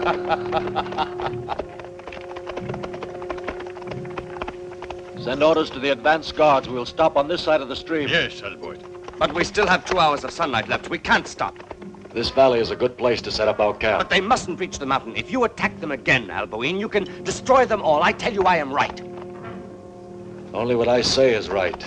Send orders to the advanced guards. We'll stop on this side of the stream. Yes, Albert. But we still have 2 hours of sunlight left. We can't stop. This valley is a good place to set up our camp. But they mustn't reach the mountain. If you attack them again, Alboin, you can destroy them all. I tell you I am right. Only what I say is right.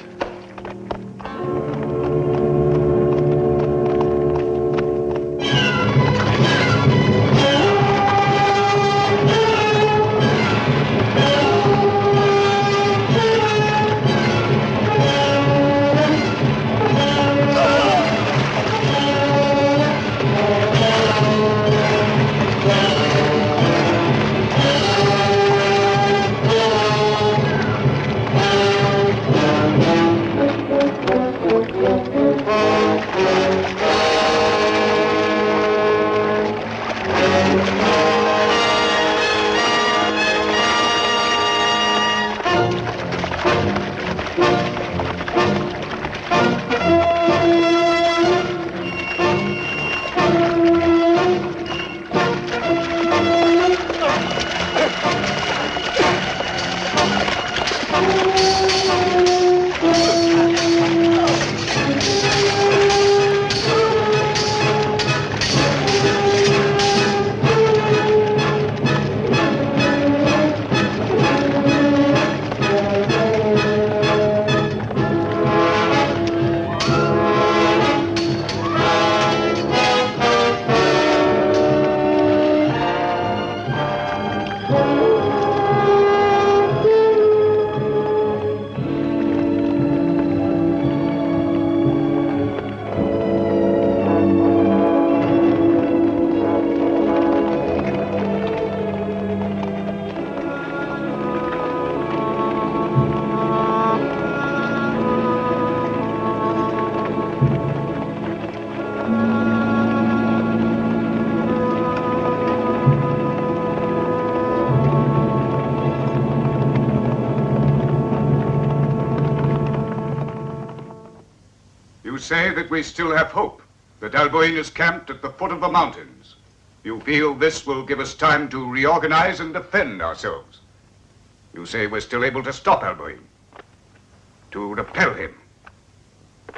You say that we still have hope, that Alboin is camped at the foot of the mountains. You feel this will give us time to reorganize and defend ourselves. You say we're still able to stop Alboin, to repel him.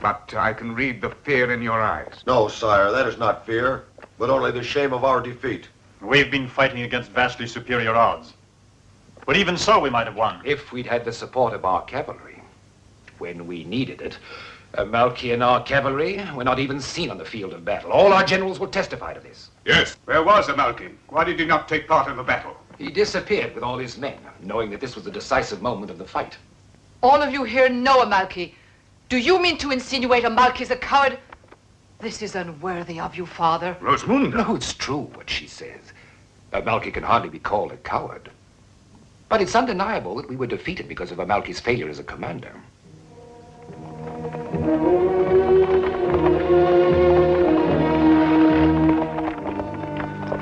But I can read the fear in your eyes. No, sire, that is not fear, but only the shame of our defeat. We've been fighting against vastly superior odds. But even so, we might have won. If we'd had the support of our cavalry when we needed it. Malky and our cavalry were not even seen on the field of battle. All our generals will testify to this. Yes. Where was Malky? Why did he not take part in the battle? He disappeared with all his men, knowing that this was the decisive moment of the fight. All of you here know Malky. Do you mean to insinuate Malky's a coward? This is unworthy of you, Father. Rosamund? No, it's true what she says. Malky can hardly be called a coward. But it's undeniable that we were defeated because of Malky's failure as a commander.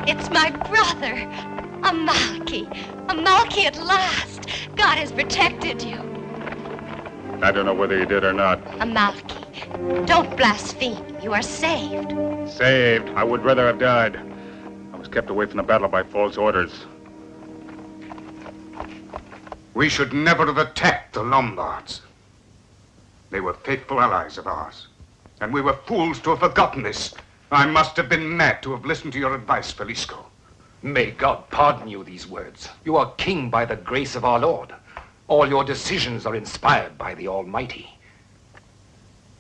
It's my brother, Malky. Malky at last. God has protected you. I don't know whether you did or not. Malky, don't blaspheme. You are saved. Saved? I would rather have died. I was kept away from the battle by false orders. We should never have attacked the Lombards. They were faithful allies of ours. And we were fools to have forgotten this. I must have been mad to have listened to your advice, Felisko. May God pardon you these words. You are king by the grace of our Lord. All your decisions are inspired by the Almighty.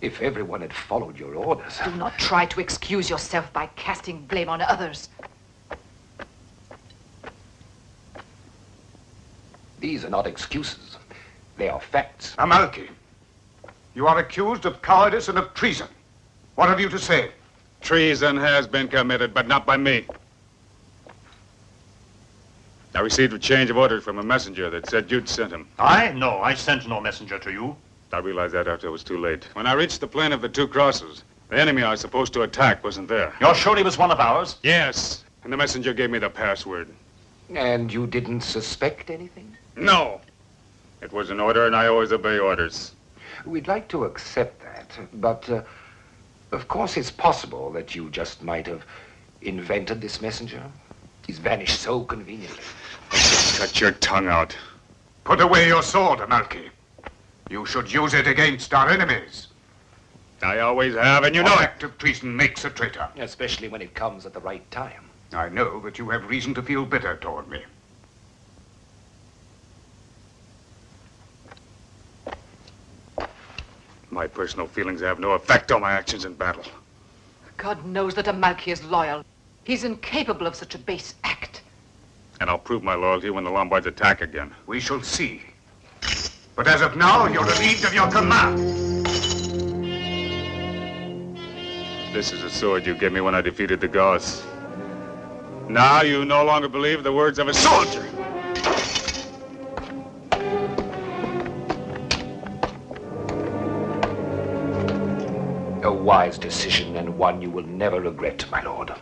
If everyone had followed your orders... Do not try to excuse yourself by casting blame on others. These are not excuses. They are facts. Malky, you are accused of cowardice and of treason. What have you to say? Treason has been committed, but not by me. I received a change of orders from a messenger that said you'd sent him. I? No, I sent no messenger to you. I realized that after it was too late. When I reached the plain of the Two Crosses, the enemy I was supposed to attack wasn't there. You're sure he was one of ours? Yes, and the messenger gave me the password. And you didn't suspect anything? No. It was an order, and I always obey orders. We'd like to accept that, but of course it's possible that you just might have invented this messenger. He's vanished so conveniently. Cut your tongue out. Put away your sword, Amalki. You should use it against our enemies. I always have, and you know An it. act of treason makes a traitor. Especially when it comes at the right time. I know that you have reason to feel bitter toward me. My personal feelings have no effect on my actions in battle. God knows that Amalki is loyal. He's incapable of such a base act. And I'll prove my loyalty when the Lombards attack again. We shall see. But as of now, you're relieved of your command. This is the sword you gave me when I defeated the Goths. Now you no longer believe the words of a soldier. A wise decision and one you will never regret, my lord.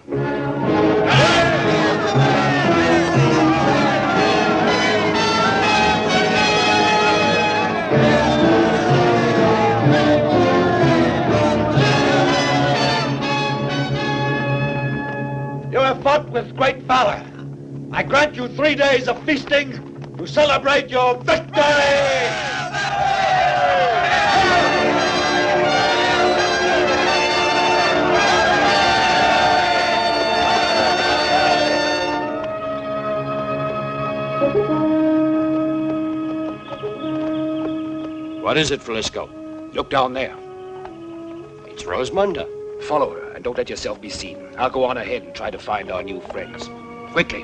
You have fought with great valor. I grant you 3 days of feasting to celebrate your victory! What is it, Frisco? Look down there. It's Rosamunda. Follow her, and don't let yourself be seen. I'll go on ahead and try to find our new friends. Quickly.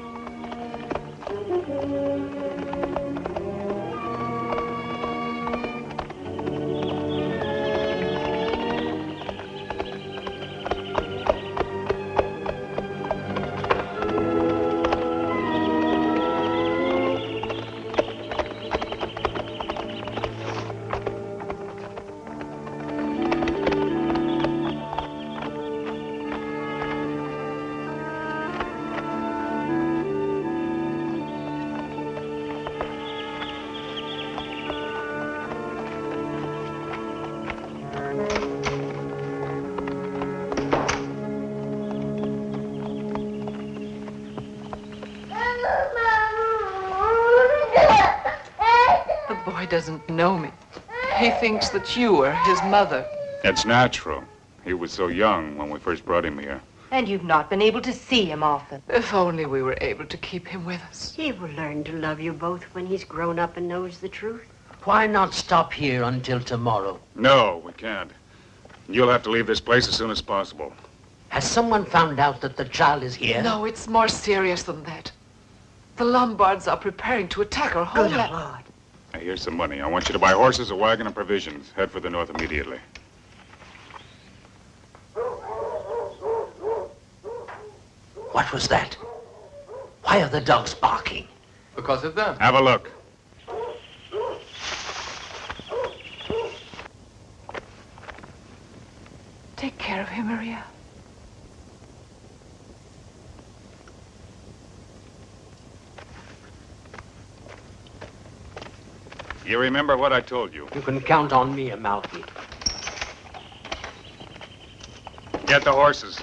Doesn't know me. He thinks that you are his mother. It's natural. He was so young when we first brought him here. And you've not been able to see him often. If only we were able to keep him with us. He will learn to love you both when he's grown up and knows the truth. Why not stop here until tomorrow? No, we can't. You'll have to leave this place as soon as possible. Has someone found out that the child is here? No, it's more serious than that. The Lombards are preparing to attack our homeland. Good Lord. Now, here's some money. I want you to buy horses, a wagon, and provisions. Head for the north immediately. What was that? Why are the dogs barking? Because of them. Have a look. Take care of him, Maria. You remember what I told you. You can count on me, Amalfi. Get the horses.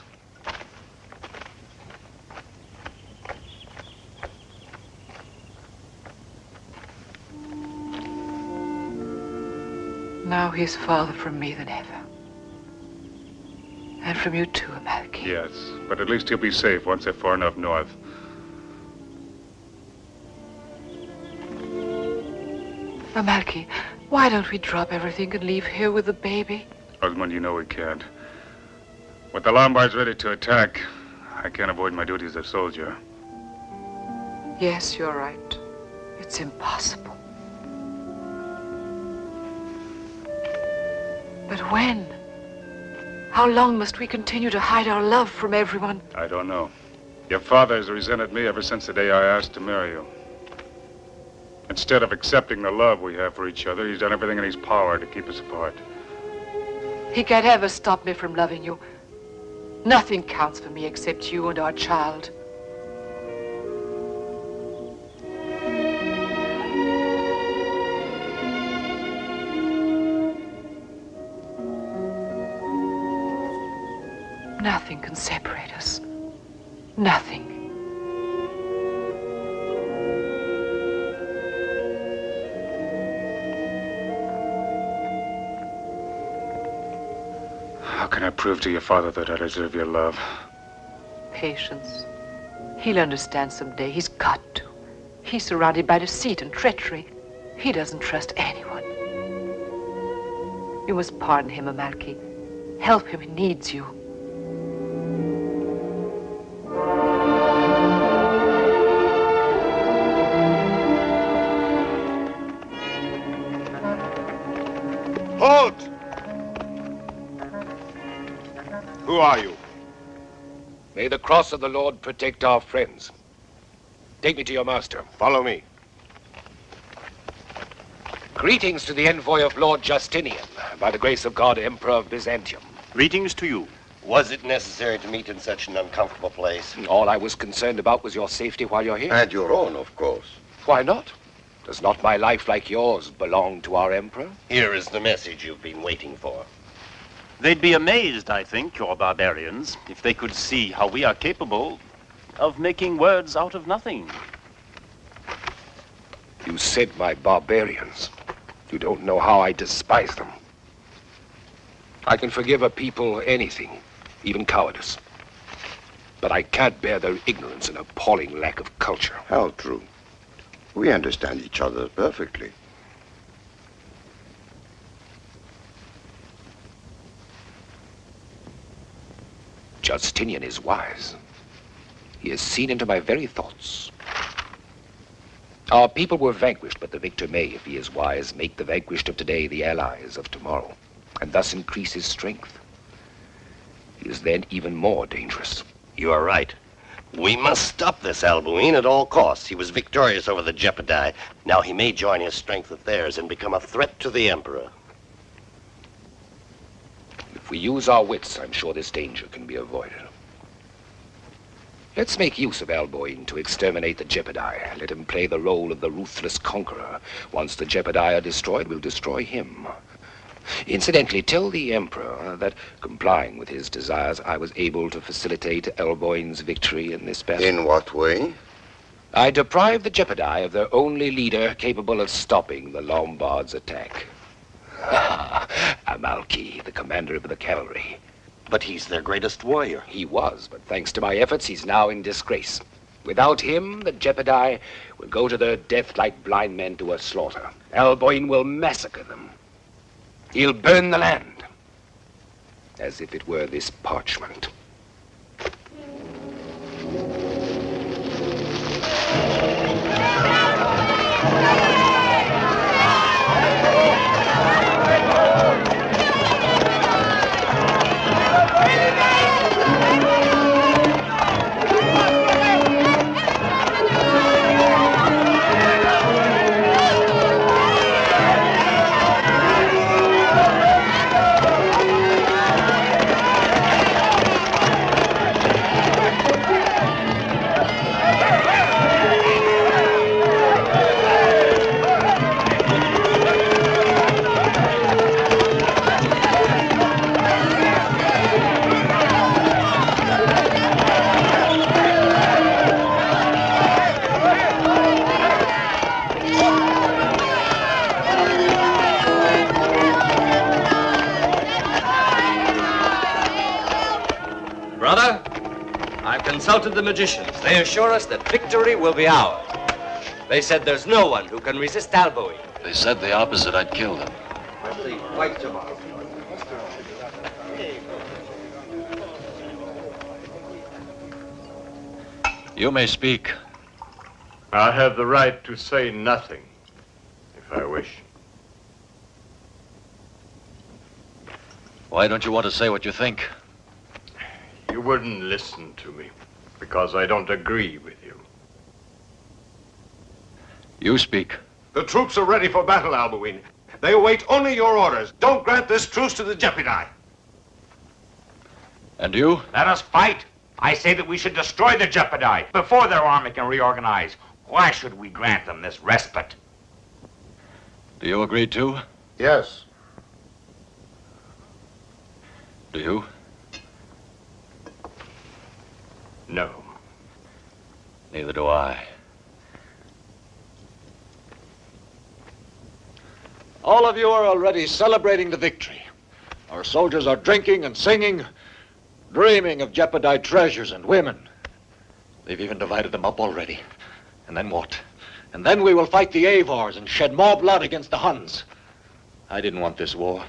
Now he's farther from me than ever. And from you too, Amalki. Yes, but at least he'll be safe once they're far enough north. Amalki, why don't we drop everything and leave here with the baby? Osmond, you know we can't. With the Lombards ready to attack, I can't avoid my duty as a soldier. Yes, you're right. It's impossible. But when? How long must we continue to hide our love from everyone? I don't know. Your father has resented me ever since the day I asked to marry you. Instead of accepting the love we have for each other, he's done everything in his power to keep us apart. He can't ever stop me from loving you. Nothing counts for me except you and our child. Nothing can separate us. Nothing. can I prove to your father that I deserve your love? Patience. He'll understand someday. He's got to. He's surrounded by deceit and treachery. He doesn't trust anyone. You must pardon him, Amalki. Help him. He needs you. Halt! Who are you? May the cross of the Lord protect our friends. Take me to your master. Follow me. Greetings to the envoy of Lord Justinian, by the grace of God, Emperor of Byzantium. Greetings to you. Was it necessary to meet in such an uncomfortable place? All I was concerned about was your safety while you're here. And your own, of course. Why not? Does not my life, like yours, belong to our emperor? Here is the message you've been waiting for. They'd be amazed, I think, your barbarians, if they could see how we are capable of making words out of nothing. You said my barbarians. You don't know how I despise them. I can forgive a people anything, even cowardice. But I can't bear their ignorance and appalling lack of culture. How true. We understand each other perfectly. Justinian is wise. He has seen into my very thoughts. Our people were vanquished, but the victor may, if he is wise, make the vanquished of today the allies of tomorrow, and thus increase his strength. He is then even more dangerous. You are right. We must stop this Albuin at all costs. He was victorious over the Gepidi. Now he may join his strength with theirs and become a threat to the Emperor. If we use our wits, I'm sure this danger can be avoided. Let's make use of Albuin to exterminate the Gepidi. Let him play the role of the ruthless conqueror. Once the Gepidi are destroyed, we'll destroy him. Incidentally, tell the Emperor that, complying with his desires, I was able to facilitate Albuin's victory in this battle. In what way? I deprived the Gepidi of their only leader capable of stopping the Lombards' attack. Amalki, the commander of the cavalry. But he's their greatest warrior. He was, but thanks to my efforts, he's now in disgrace. Without him, the Gepidi will go to their death like blind men to a slaughter. Albuin will massacre them. He'll burn the land, as if it were this parchment. Consulted the magicians. They assure us that victory will be ours. They said there's no one who can resist Albuin. They said the opposite. I'd kill them. Quite tomorrow. You may speak. I have the right to say nothing, if I wish. Why don't you want to say what you think? You wouldn't listen to me, because I don't agree with you. You speak. The troops are ready for battle, Albuin. They await only your orders. Don't grant this truce to the Gepidi. And you? Let us fight. I say that we should destroy the Gepidi before their army can reorganize. Why should we grant them this respite? Do you agree too? Yes. Do you? No. Neither do I. All of you are already celebrating the victory. Our soldiers are drinking and singing, dreaming of Jepidai treasures and women. They've even divided them up already. And then what? And then we will fight the Avars and shed more blood against the Huns. I didn't want this war.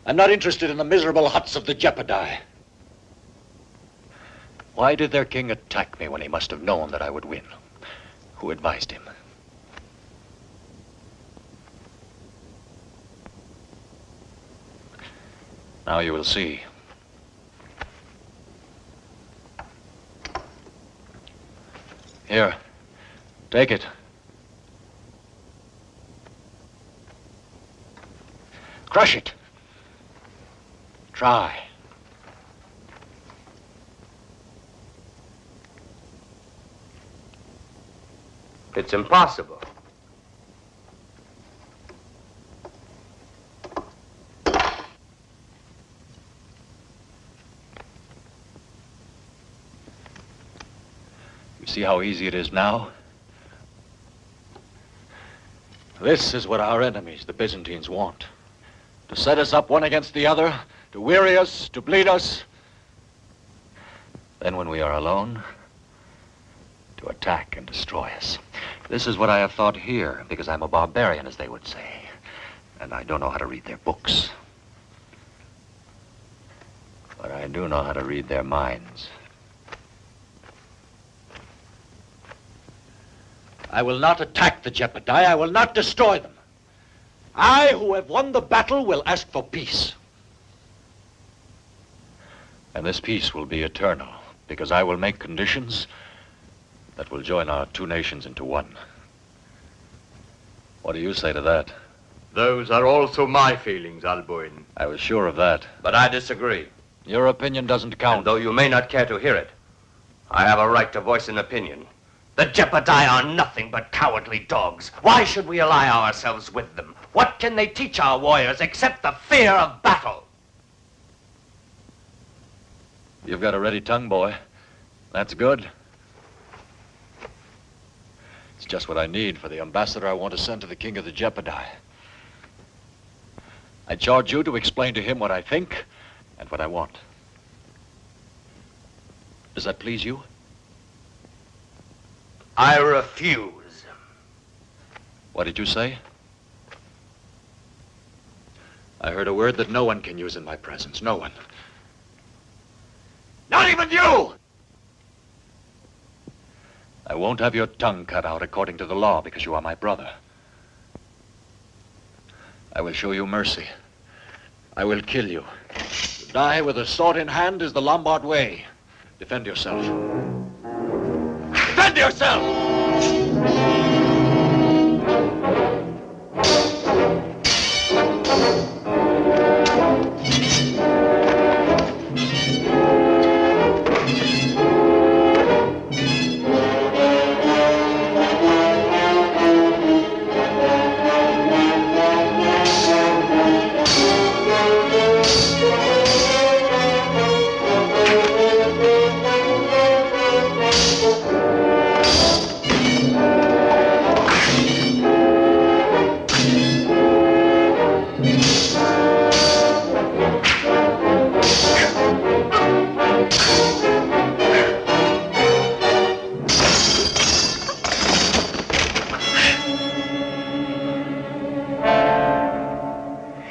I'm not interested in the miserable huts of the Jepidai. Why did their king attack me when he must have known that I would win? Who advised him? Now you will see. Here, take it. Crush it. Try. It's impossible. You see how easy it is now? This is what our enemies, the Byzantines, want. To set us up one against the other, to weary us, to bleed us. Then when we are alone, to attack and destroy us. This is what I have thought here, because I'm a barbarian, as they would say. And I don't know how to read their books. But I do know how to read their minds. I will not attack the Jepidai. I will not destroy them. I, who have won the battle, will ask for peace. And this peace will be eternal, because I will make conditions that will join our two nations into one. What do you say to that? Those are also my feelings, Alboin. I was sure of that. But I disagree. Your opinion doesn't count. And though you may not care to hear it, I have a right to voice an opinion. The Jepidai are nothing but cowardly dogs. Why should we ally ourselves with them? What can they teach our warriors except the fear of battle? You've got a ready tongue, boy. That's good. It's just what I need for the ambassador I want to send to the king of the Jepidai. I charge you to explain to him what I think and what I want. Does that please you? I refuse. What did you say? I heard a word that no one can use in my presence. No one. Not even you! I won't have your tongue cut out according to the law because you are my brother. I will show you mercy. I will kill you. To die with a sword in hand is the Lombard way. Defend yourself. Defend yourself!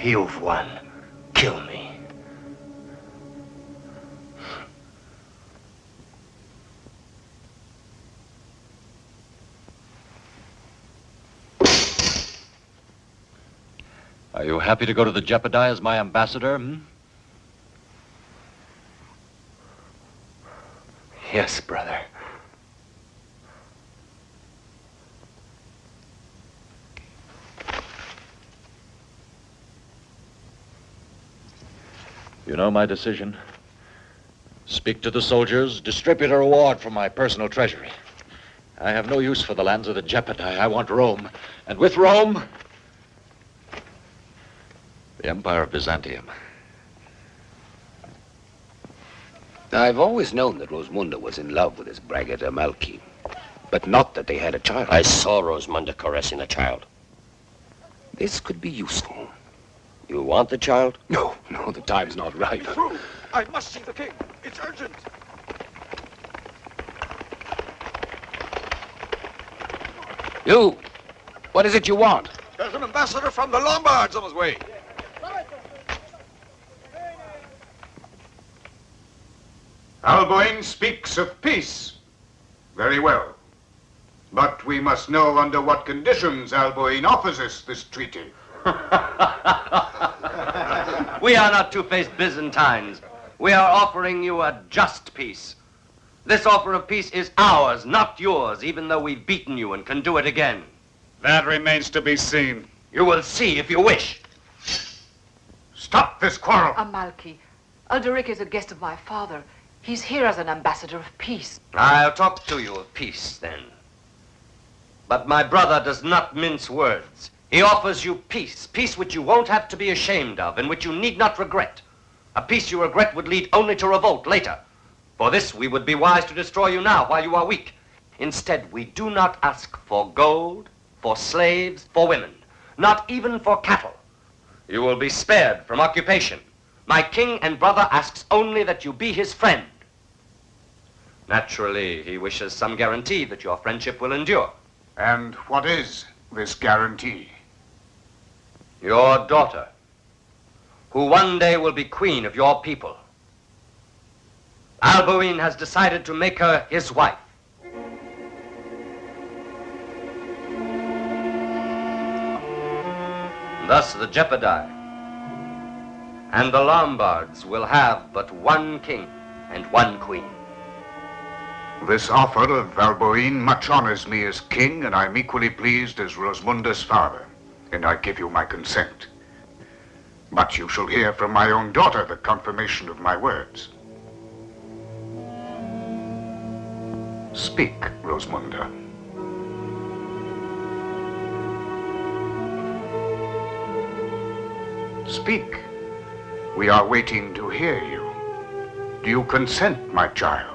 You've won. Kill me. Are you happy to go to the Jepidai as my ambassador, Yes, brother. You know my decision. Speak to the soldiers, distribute a reward from my personal treasury. I have no use for the lands of the Jepidai. I want Rome. And with Rome, the Empire of Byzantium. I've always known that Rosmunda was in love with this braggart Amalki, but not that they had a child. I saw Rosmunda caressing a child. This could be useful. You want the child? No, the time's not right. I must see the king. It's urgent. You, what is it you want? There's an ambassador from the Lombards on his way. Alboin speaks of peace. Very well. But we must know under what conditions Alboin offers us this treaty. We are not two-faced Byzantines. We are offering you a just peace. This offer of peace is ours, not yours, even though we've beaten you and can do it again. That remains to be seen. You will see if you wish. Stop this quarrel. Amalki, Alderic is a guest of my father. He's here as an ambassador of peace. I'll talk to you of peace, then. But my brother does not mince words. He offers you peace, peace which you won't have to be ashamed of, and which you need not regret. A peace you regret would lead only to revolt later. For this, we would be wise to destroy you now while you are weak. Instead, we do not ask for gold, for slaves, for women, not even for cattle. You will be spared from occupation. My king and brother asks only that you be his friend. Naturally, he wishes some guarantee that your friendship will endure. And what is this guarantee? Your daughter, who one day will be queen of your people. Alboin has decided to make her his wife. Thus the Jepidai and the Lombards will have but one king and one queen. This offer of Alboin much honors me as king, and I'm equally pleased as Rosmunda's father, and I give you my consent. But you shall hear from my own daughter the confirmation of my words. Speak, Rosmunda. Speak. We are waiting to hear you. Do you consent, my child?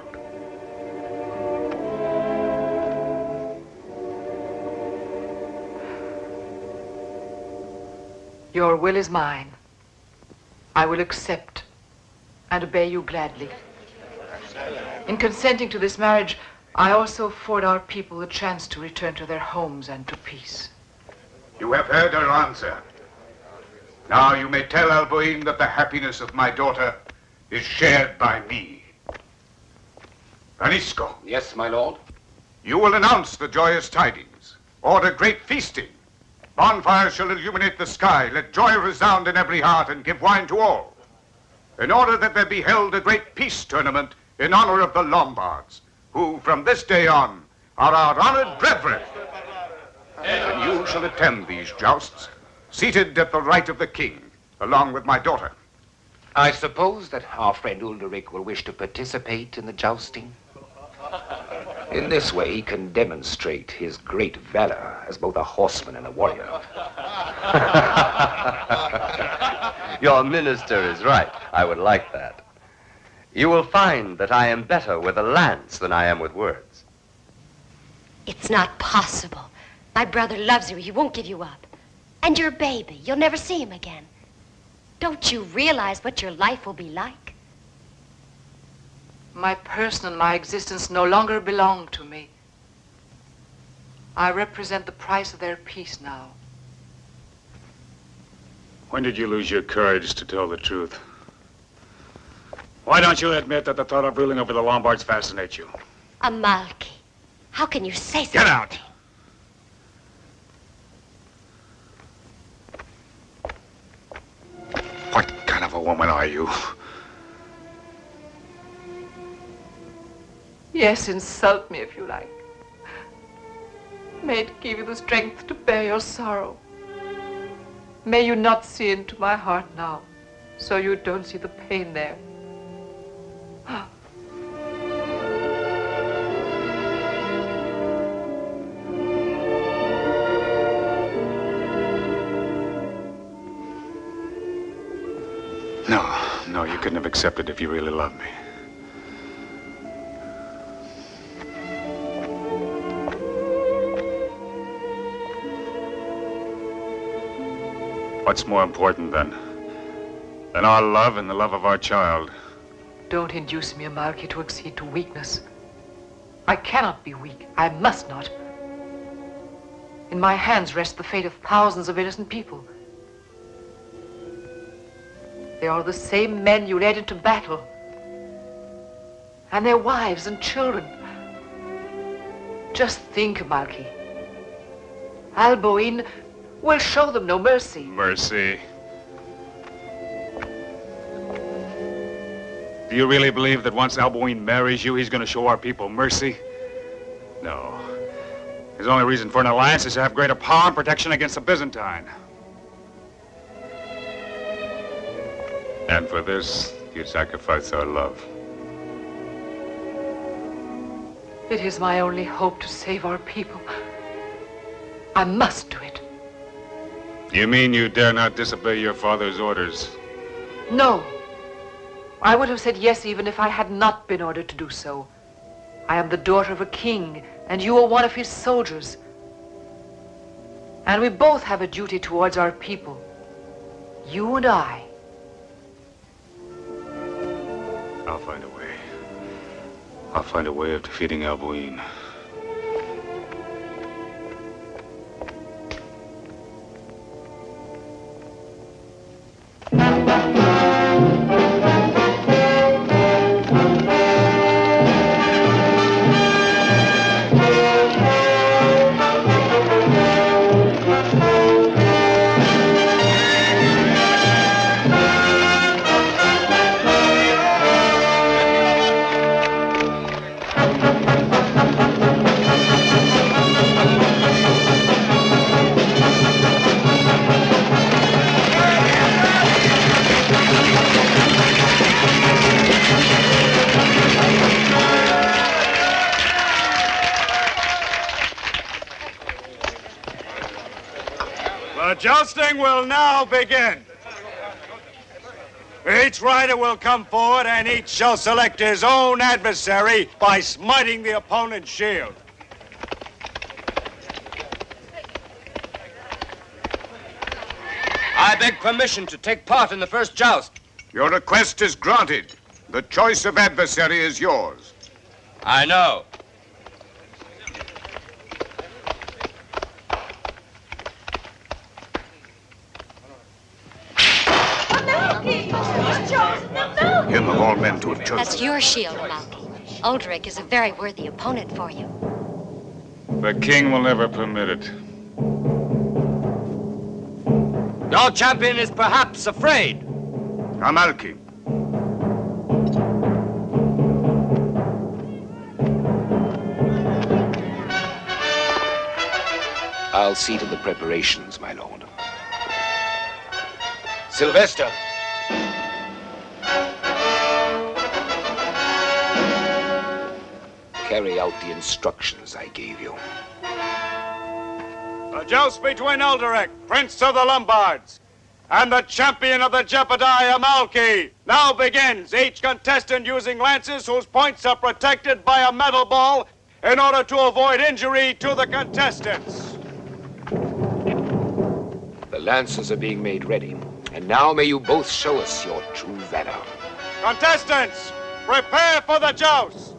Your will is mine. I will accept and obey you gladly. In consenting to this marriage, I also afford our people a chance to return to their homes and to peace. You have heard her answer. Now you may tell Alboin that the happiness of my daughter is shared by me. Anisco. Yes, my lord. You will announce the joyous tidings. Order great feasting. Bonfires shall illuminate the sky. Let joy resound in every heart and give wine to all. In order that there be held a great peace tournament in honor of the Lombards, who from this day on are our honored brethren. And you shall attend these jousts, seated at the right of the king, along with my daughter. I suppose that our friend Ulderic will wish to participate in the jousting. In this way, he can demonstrate his great valor as both a horseman and a warrior. Your minister is right. I would like that. You will find that I am better with a lance than I am with words. It's not possible. My brother loves you. He won't give you up. And your baby, you'll never see him again. Don't you realize what your life will be like? My person and my existence no longer belong to me. I represent the price of their peace now. When did you lose your courage to tell the truth? Why don't you admit that the thought of ruling over the Lombards fascinates you? Amalki, how can you say so? Get out! What kind of a woman are you? Yes, insult me if you like. May it give you the strength to bear your sorrow. May you not see into my heart now, so you don't see the pain there. No, you couldn't have accepted if you really loved me. What's more important then? Than our love and the love of our child? Don't induce me, Amalki, to accede to weakness. I cannot be weak. I must not. In my hands rests the fate of thousands of innocent people. They are the same men you led into battle. And their wives and children. Just think, Amalki. Alboin will show them no mercy. Mercy? Do you really believe that once Alboin marries you, he's going to show our people mercy? No. His only reason for an alliance is to have greater power and protection against the Byzantine. And for this, you'd sacrifice our love. It is my only hope to save our people. I must do it. You mean you dare not disobey your father's orders? No. I would have said yes even if I had not been ordered to do so. I am the daughter of a king, and you are one of his soldiers. And we both have a duty towards our people. You and I. I'll find a way. I'll find a way of defeating Alboin. The jousting will now begin. Each rider will come forward and each shall select his own adversary by smiting the opponent's shield. I beg permission to take part in the first joust. Your request is granted. The choice of adversary is yours. I know. Him of all men to have chosen. That's your shield, Malky. Uldric is a very worthy opponent for you. The king will never permit it. Your champion is perhaps afraid. Amalki. I'll see to the preparations, my lord. Sylvester. Carry out the instructions I gave you. The joust between Elderic, Prince of the Lombards, and the champion of the Jepidai, Amalki, now begins, each contestant using lances whose points are protected by a metal ball in order to avoid injury to the contestants. The lances are being made ready, and now may you both show us your true valor. Contestants, prepare for the joust.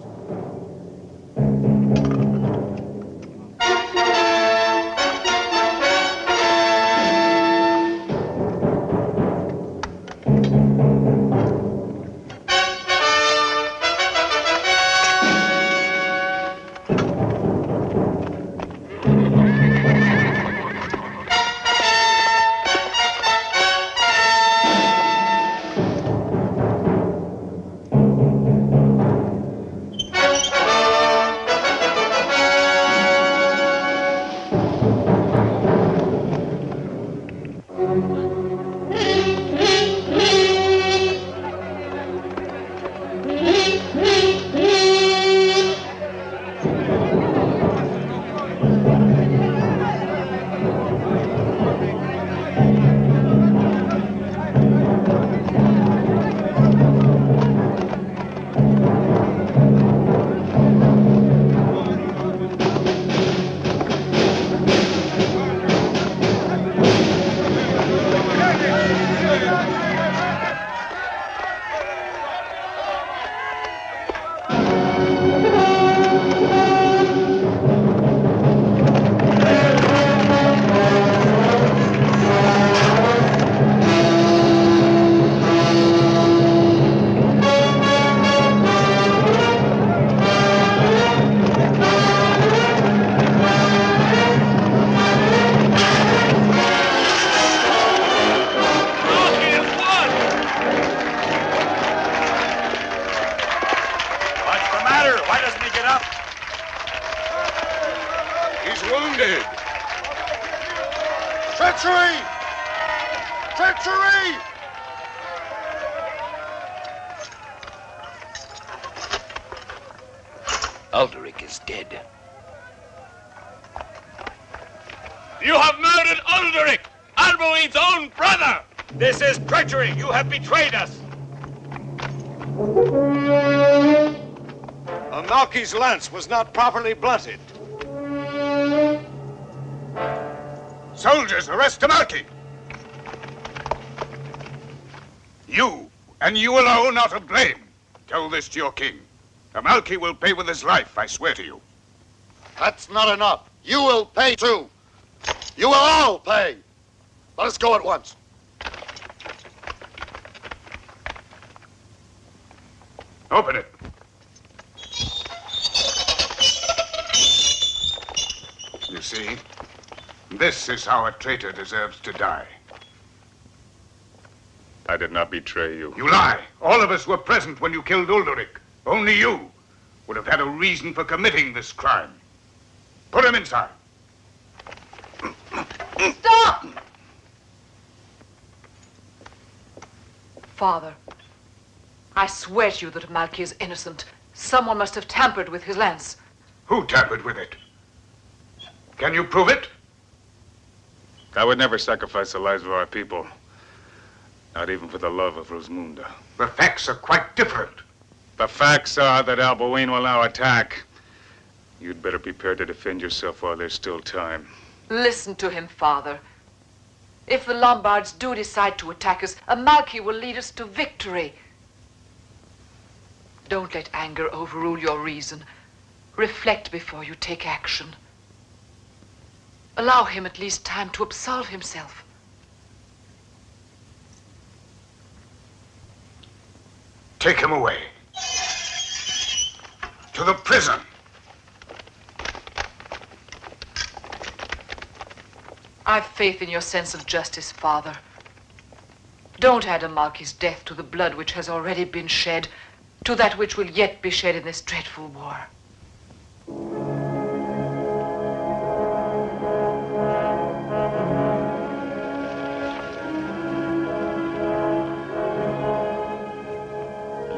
Why doesn't he get up? He's wounded. Treachery! Treachery! Alderic is dead. You have murdered Alderic, Alboin's own brother! This is treachery! You have betrayed us! Amalki's lance was not properly blunted. Soldiers, arrest Amalki! You, and you alone, are to blame. Tell this to your king. Amalki will pay with his life, I swear to you. That's not enough. You will pay too. You will all pay. Let us go at once. Open it. You see, this is how a traitor deserves to die. I did not betray you. You lie. All of us were present when you killed Ulderic. Only you would have had a reason for committing this crime. Put him inside. Stop! Father, I swear to you that Amalki is innocent. Someone must have tampered with his lance. Who tampered with it? Can you prove it? I would never sacrifice the lives of our people. Not even for the love of Rosmunda. The facts are quite different. The facts are that Alboin will now attack. You'd better prepare to defend yourself while there's still time. Listen to him, Father. If the Lombards do decide to attack us, Amalki will lead us to victory. Don't let anger overrule your reason. Reflect before you take action. Allow him at least time to absolve himself. Take him away. To the prison. I've faith in your sense of justice, Father. Don't add Amalki's death to the blood which has already been shed, to that which will yet be shed in this dreadful war.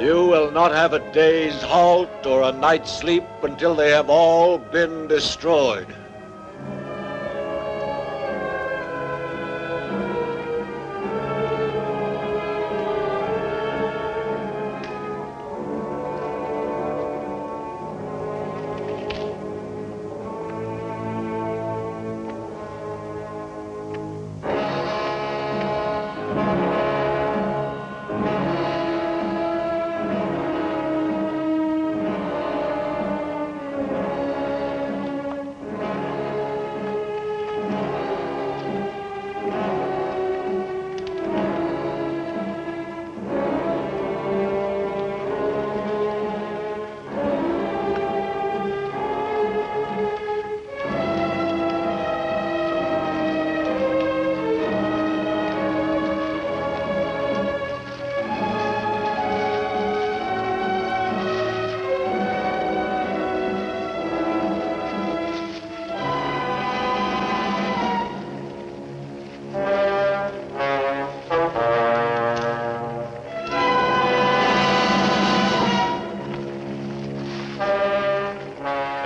You will not have a day's halt or a night's sleep until they have all been destroyed.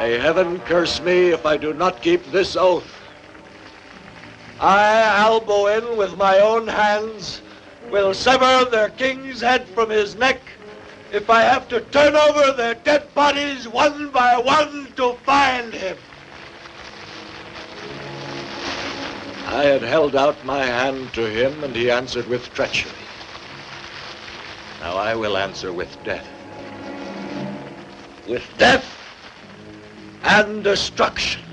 May heaven curse me if I do not keep this oath. I, Alboin, with my own hands, will sever their king's head from his neck if I have to turn over their dead bodies one by one to find him. I had held out my hand to him, and he answered with treachery. Now I will answer with death. With death and destruction.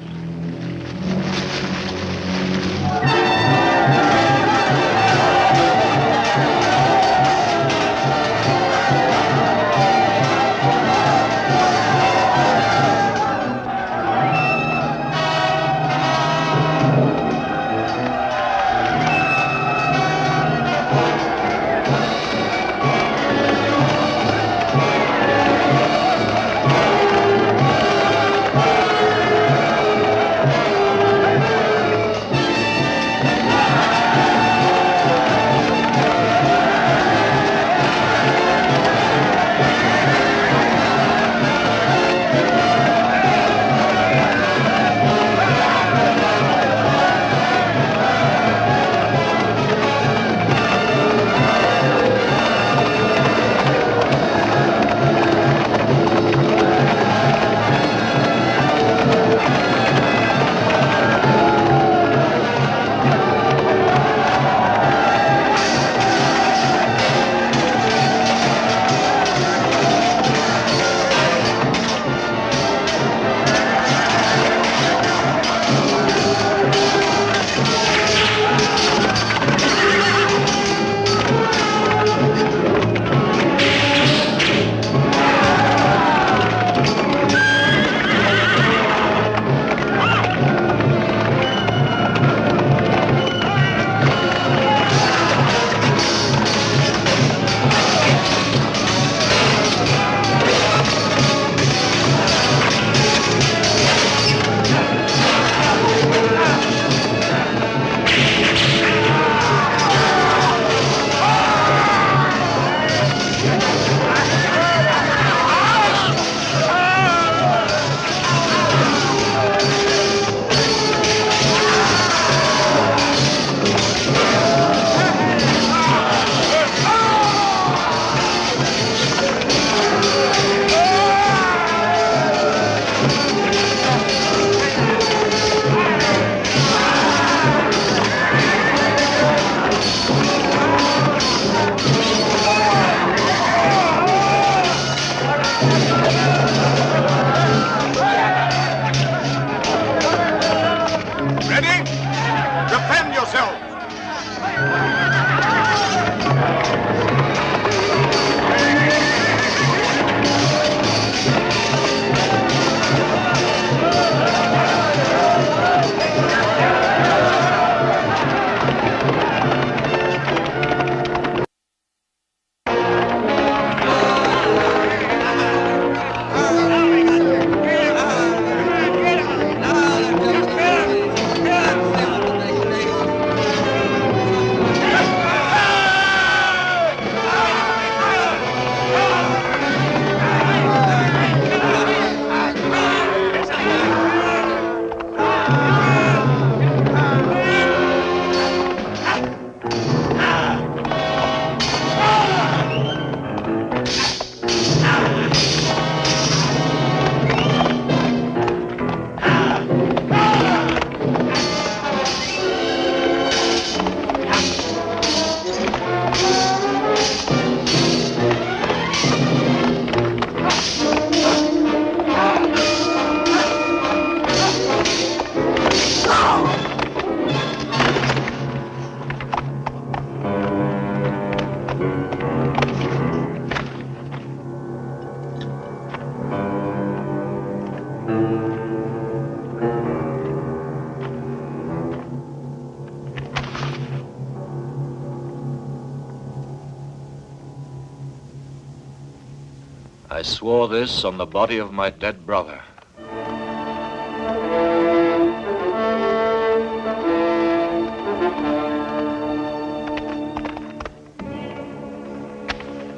I swore this on the body of my dead brother.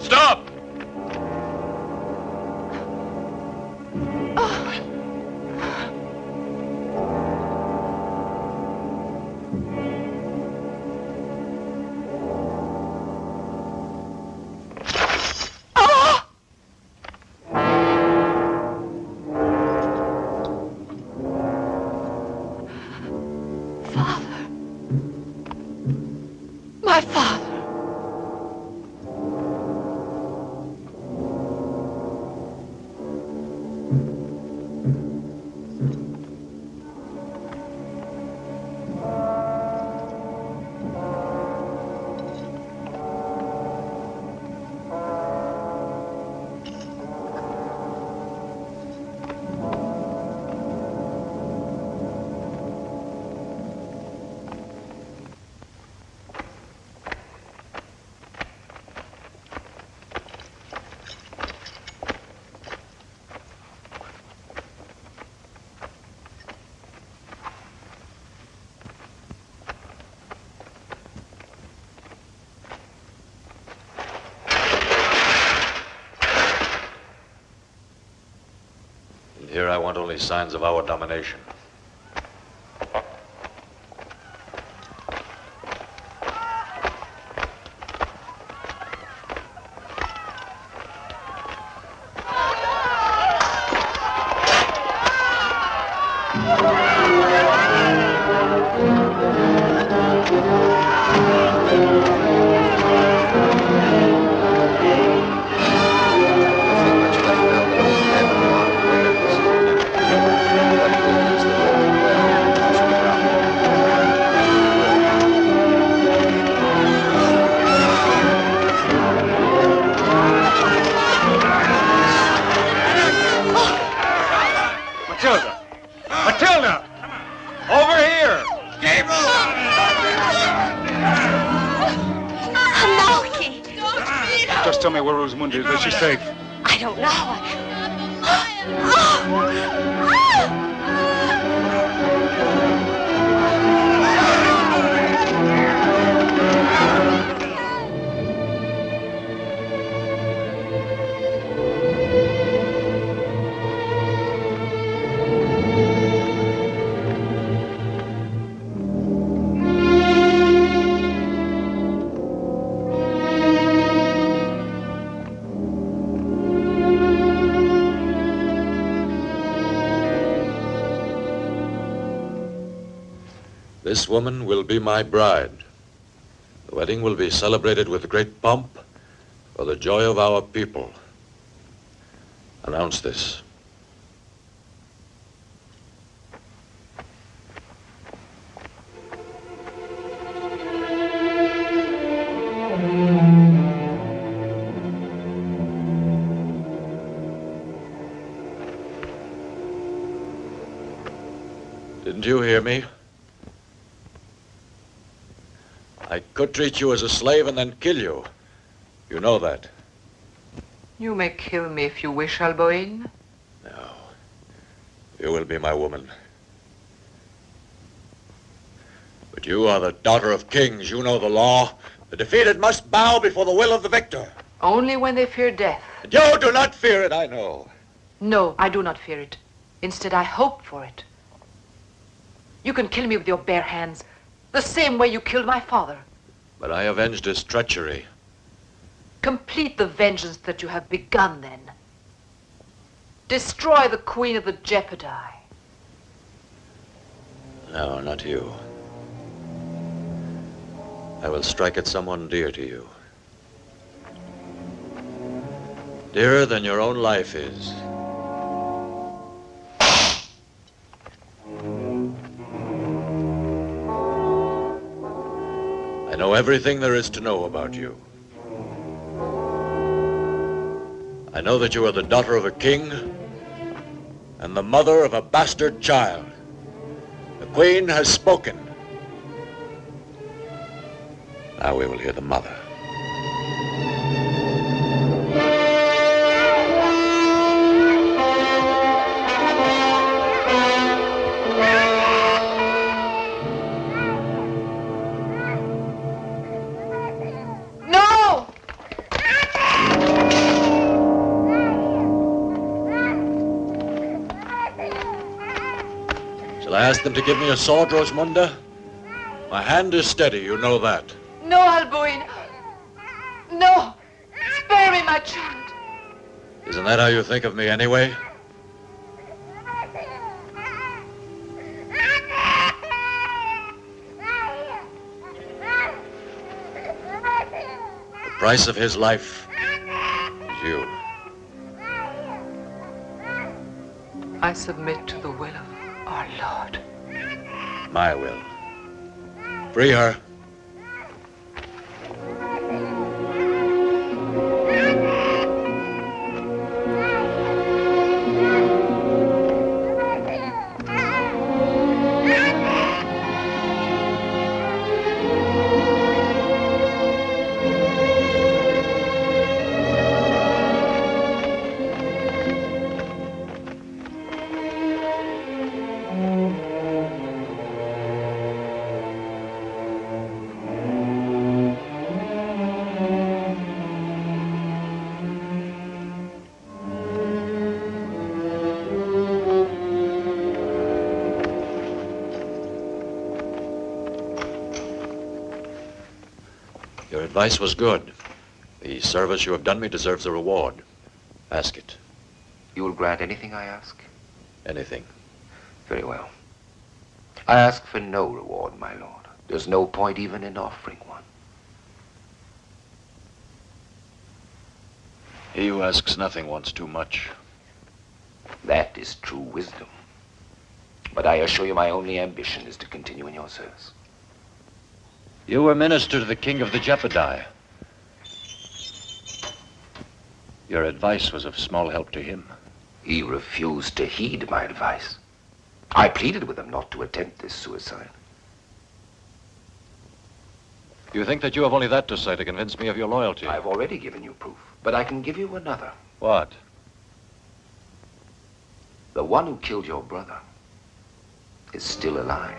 Stop! My father. Here I want only signs of our domination. Tell me where Rosamunde is. Is she safe? I don't know. This woman will be my bride. The wedding will be celebrated with great pomp for the joy of our people. Announce this. Didn't you hear me? I could treat you as a slave and then kill you. You know that. You may kill me if you wish, Alboin. No. You will be my woman. But you are the daughter of kings. You know the law. The defeated must bow before the will of the victor. Only when they fear death. And you do not fear it, I know. No, I do not fear it. Instead, I hope for it. You can kill me with your bare hands, the same way you killed my father. But I avenged his treachery. Complete the vengeance that you have begun, then. Destroy the Queen of the Jepadi. No, not you. I will strike at someone dear to you. Dearer than your own life is. I know everything there is to know about you. I know that you are the daughter of a king and the mother of a bastard child. The queen has spoken. Now we will hear the mother. Shall I ask them to give me a sword, Rosamunda? My hand is steady, you know that. No, Albuin. No. Spare me, my child. Isn't that how you think of me anyway? The price of his life is you. I submit to the will of our Lord. My will. Free her. Your advice was good. The service you have done me deserves a reward. Ask it. You will grant anything I ask? Anything. Very well. I ask for no reward, my lord. There's no point even in offering one. He who asks nothing wants too much. That is true wisdom. But I assure you my only ambition is to continue in your service. You were minister to the king of the Jepadi. Your advice was of small help to him. He refused to heed my advice. I pleaded with him not to attempt this suicide. You think that you have only that to say to convince me of your loyalty? I've already given you proof, but I can give you another. What? The one who killed your brother is still alive.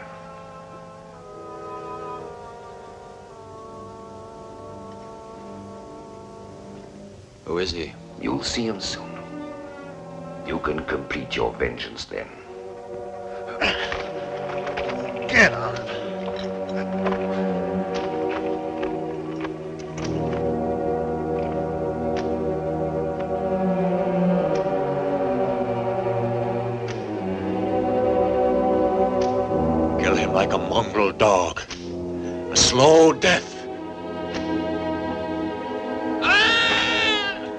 Who is he? You'll see him soon. You can complete your vengeance then. Get on. Kill him like a mongrel dog. A slow death.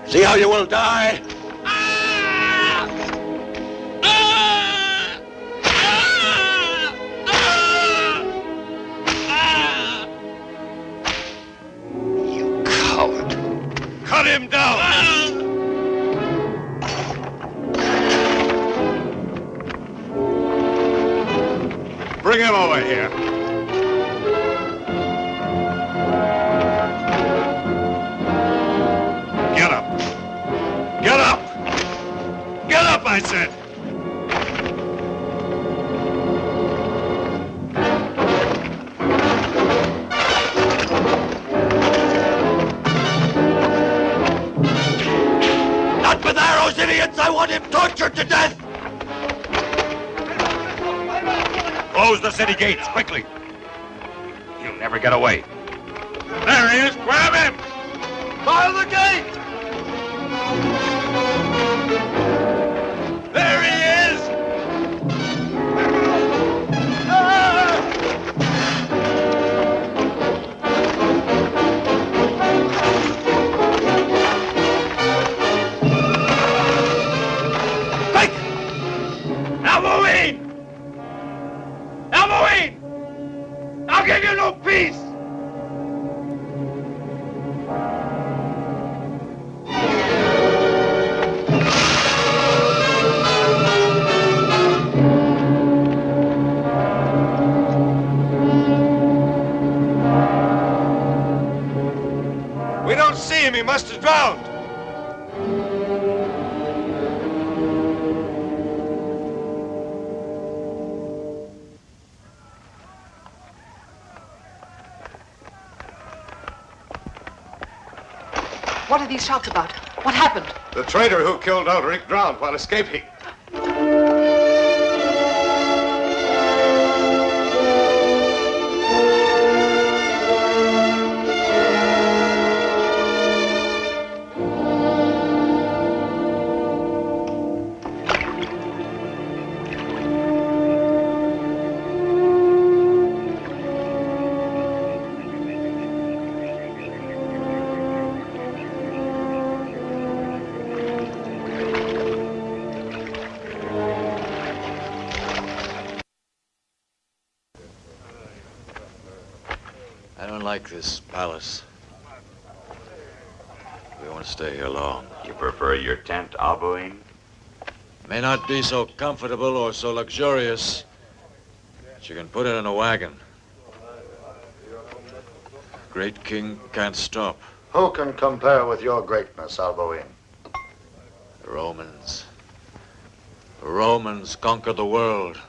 See how you will die? You coward. Cut him down! Bring him over here. Get up. Get up! Get up, I said! Not with arrows, idiots! I want him tortured to death! Close the city gates, quickly. He'll never get away. There he is! Grab him! Fire the gate! There he is! Quick! Albuin! Albuin! I'll give you no peace! We don't see him. He must have drowned. What are these shouts about? What happened? The traitor who killed Eldrick drowned while escaping. like this palace. We won't stay here long. You prefer your tent, Alboin? May not be so comfortable or so luxurious, but you can put it in a wagon. Great king can't stop. Who can compare with your greatness, Alboin? The Romans. The Romans conquered the world.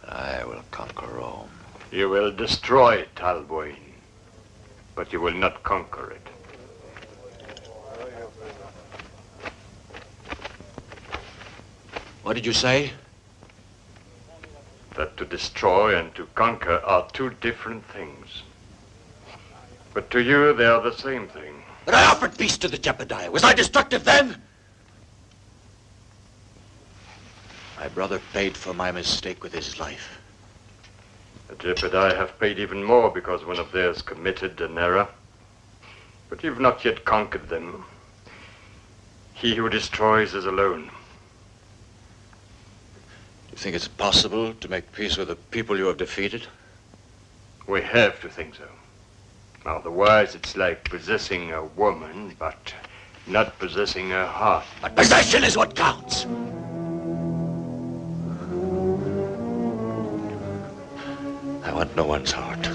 I will conquer Rome. You will destroy it, Alboin, but you will not conquer it. What did you say? That to destroy and to conquer are two different things. But to you, they are the same thing. But I offered peace to the Jepedi. Was I destructive then? My brother paid for my mistake with his life. The Jepedi have paid even more because one of theirs committed an error. But you've not yet conquered them. He who destroys is alone. You think it's possible to make peace with the people you have defeated? We have to think so. Otherwise, it's like possessing a woman, but not possessing her heart. But possession is what counts. I want no one's heart.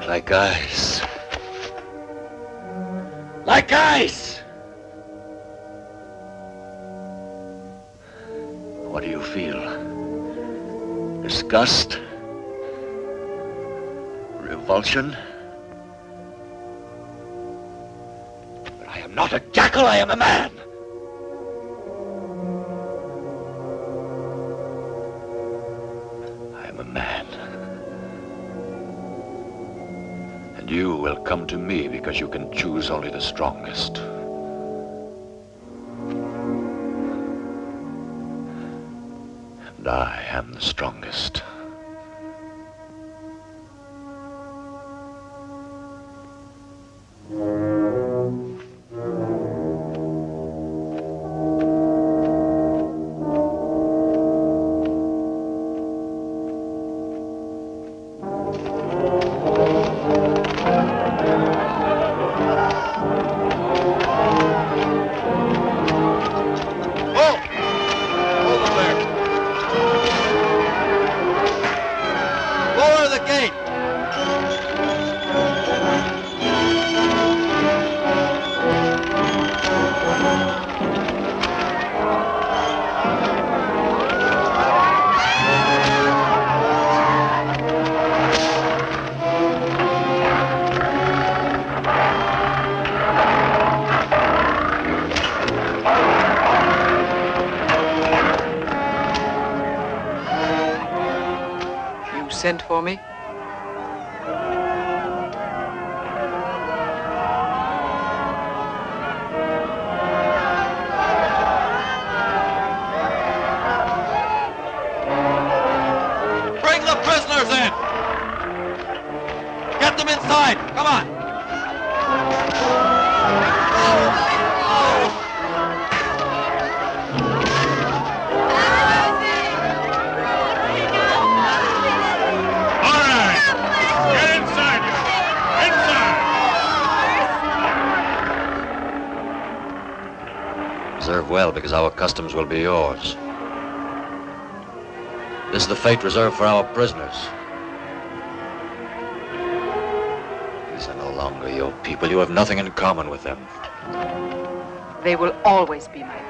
Like ice. Like ice! What do you feel? Disgust? Revulsion? But I am not a jackal, I am a man! I am a man. And you will come to me because you can choose only the strongest. And I am the strongest. Sent for me? inside. Come on. All right. Get inside, you. Inside. Observe well, because our customs will be yours. This is the fate reserved for our prisoners. These are no longer your people. You have nothing in common with them. They will always be my people.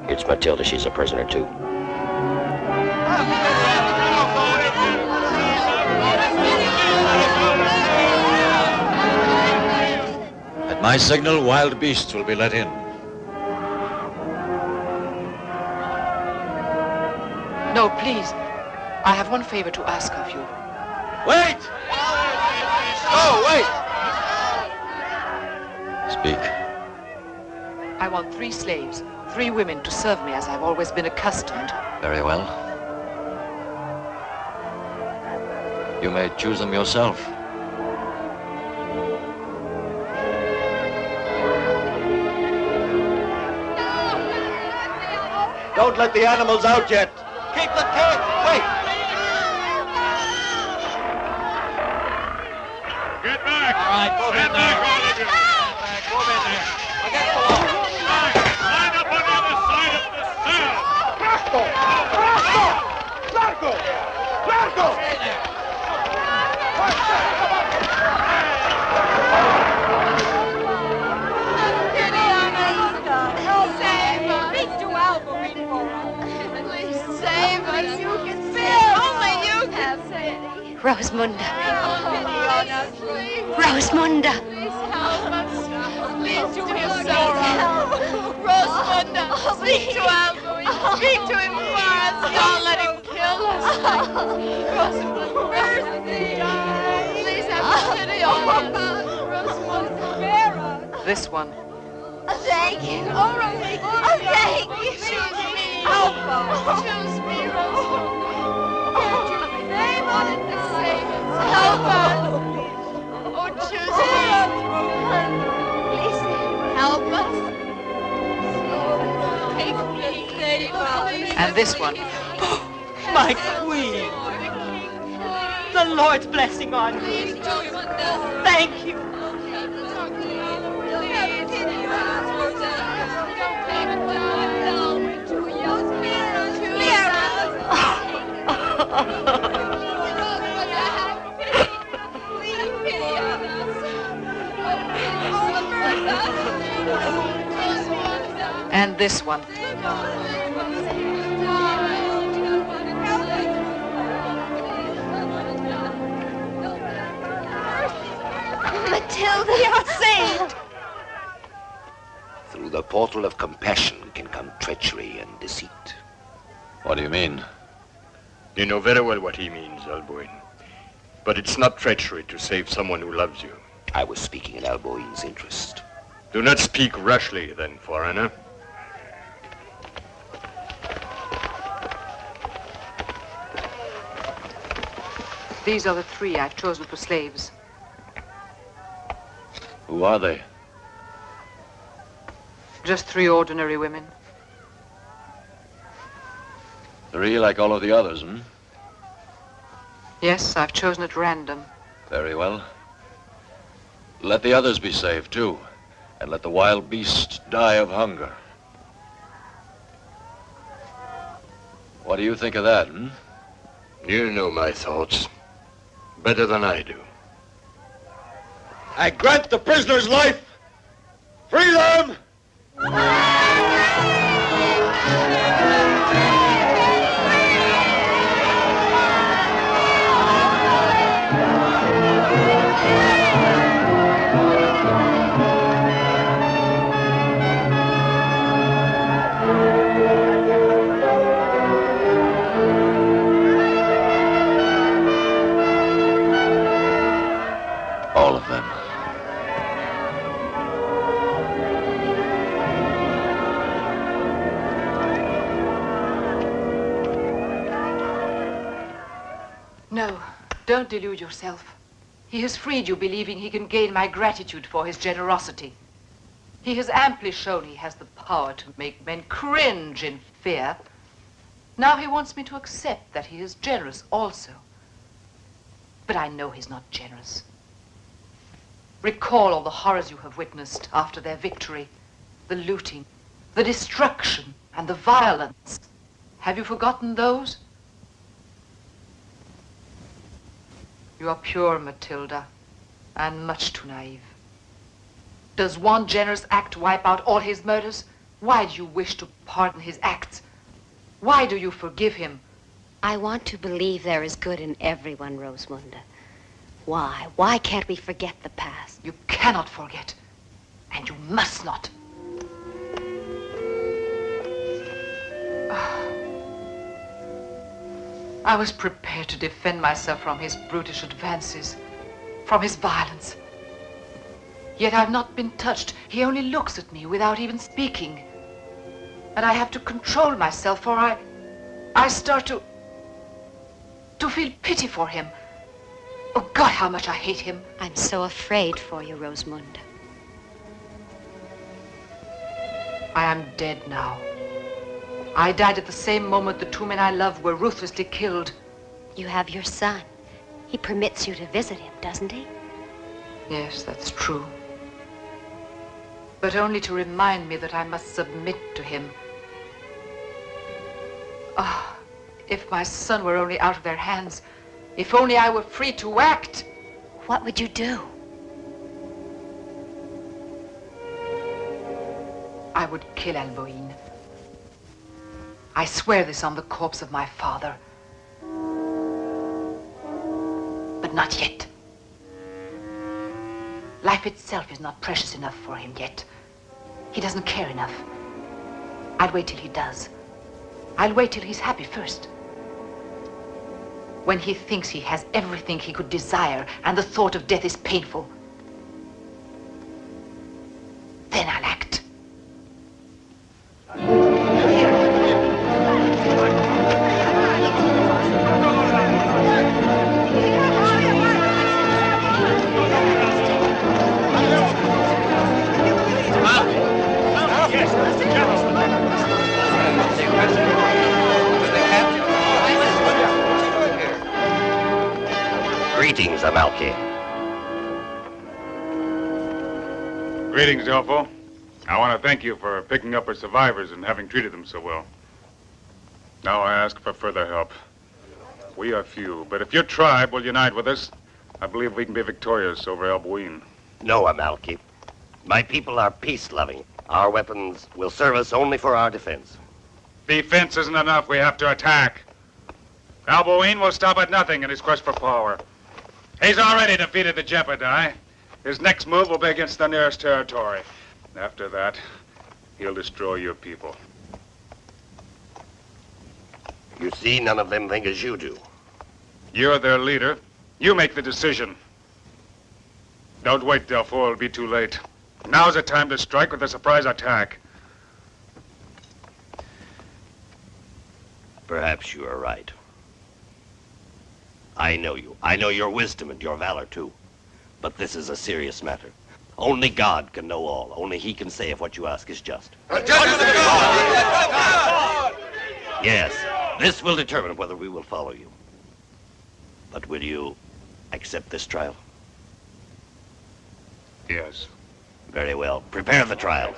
It's Matilda. She's a prisoner, too. At my signal, wild beasts will be let in. No, please. I have one favor to ask of you. Wait! Oh, wait! Speak. I want 3 slaves, 3 women to serve me as I've always been accustomed. Very well. You may choose them yourself. Don't let the animals out yet. Keep the cage! Wait! Get back! All right, move in there. Back, all of you! Move in there. Against the wall. Line up on the other side of the cell! Drago! Drago! Drago! Rosamunda. Rosamunda. Please do him sorrow. Rosamunda, speak to Albuin. Speak to him for us. Don't let him kill us. Rosamunda, please have pity on us. Rosamunda, spare us. This one. Thank you. Oh, thank you. Choose me. Help us. Choose me, Rosamunda. They wanted to save us. Help us. Oh, choose me. Please help us. Take me. Save us. And this one. My queen. The Lord's blessing on you. Thank you. And this one. Matilda, you're saved. Through the portal of compassion can come treachery and deceit. What do you mean? You know very well what he means, Albuin. But it's not treachery to save someone who loves you. I was speaking in Albuin's interest. Do not speak rashly, then, foreigner. These are the 3 I've chosen for slaves. Who are they? Just 3 ordinary women. 3 like all of the others, hmm? Yes, I've chosen at random. Very well. Let the others be saved, too. And let the wild beasts die of hunger. What do you think of that, hmm? You know my thoughts better than I do. I grant the prisoner's life. Free them! Don't delude yourself. He has freed you, believing he can gain my gratitude for his generosity. He has amply shown he has the power to make men cringe in fear. Now he wants me to accept that he is generous also. But I know he's not generous. Recall all the horrors you have witnessed after their victory. The looting, the destruction, and the violence. Have you forgotten those? You are pure, Matilda, and much too naive. Does one generous act wipe out all his murders? Why do you wish to pardon his acts? Why do you forgive him? I want to believe there is good in everyone, Rosamunda. Why? Why can't we forget the past? You cannot forget, and you must not. I was prepared to defend myself from his brutish advances, from his violence. Yet I've not been touched. He only looks at me without even speaking. And I have to control myself, for I start to feel pity for him. Oh, God, how much I hate him. I'm so afraid for you, Rosamunda. I am dead now. I died at the same moment the two men I loved were ruthlessly killed. You have your son. He permits you to visit him, doesn't he? Yes, that's true. But only to remind me that I must submit to him. Ah, if my son were only out of their hands, if only I were free to act. What would you do? I would kill Alboin. I swear this on the corpse of my father. But not yet. Life itself is not precious enough for him yet. He doesn't care enough. I'll wait till he does. I'll wait till he's happy first. When he thinks he has everything he could desire and the thought of death is painful, then I'll act. Greetings, Amalki. Greetings, Delpho. I want to thank you for picking up our survivors and having treated them so well. Now I ask for further help. We are few, but if your tribe will unite with us, I believe we can be victorious over Alboin. No, Amalki. My people are peace-loving. Our weapons will serve us only for our defense. Defense isn't enough. We have to attack. Alboin will stop at nothing in his quest for power. He's already defeated the Jepidi. His next move will be against the nearest territory. After that, he'll destroy your people. You see, none of them think as you do. You're their leader. You make the decision. Don't wait, Delpho. It'll be too late. Now's the time to strike with a surprise attack. Perhaps you are right. I know you. I know your wisdom and your valor, too. But this is a serious matter. Only God can know all. Only he can say if what you ask is just. Yes, this will determine whether we will follow you. But will you accept this trial? Yes. Very well. Prepare the trial.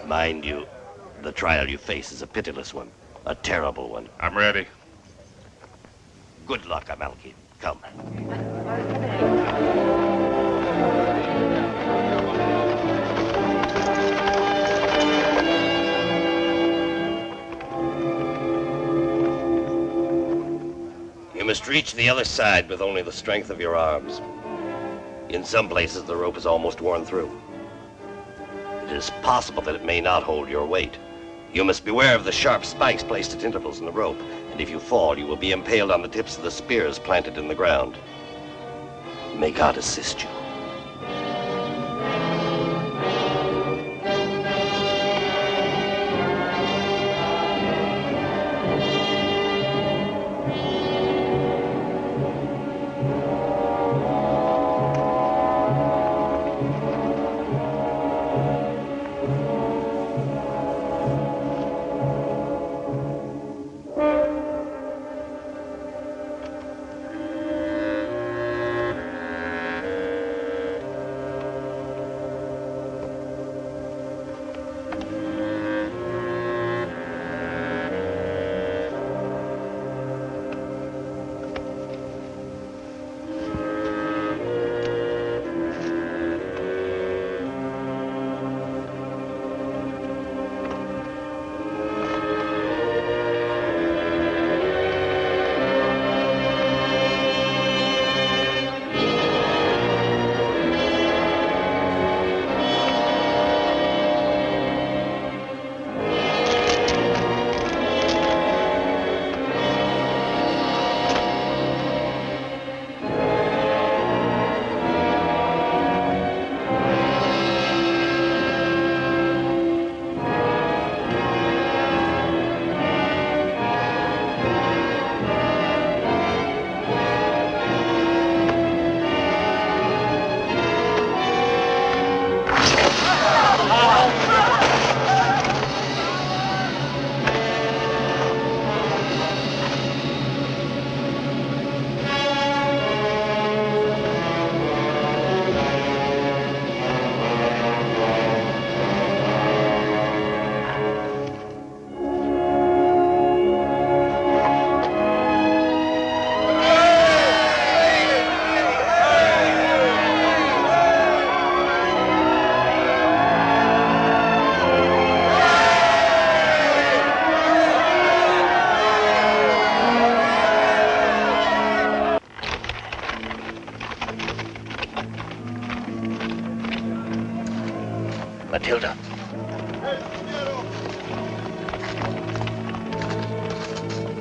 Mind you, the trial you face is a pitiless one, a terrible one. I'm ready. Good luck, Amalki. Come. You must reach the other side with only the strength of your arms. In some places, the rope is almost worn through. It is possible that it may not hold your weight. You must beware of the sharp spikes placed at intervals in the rope, and if you fall, you will be impaled on the tips of the spears planted in the ground. May God assist you.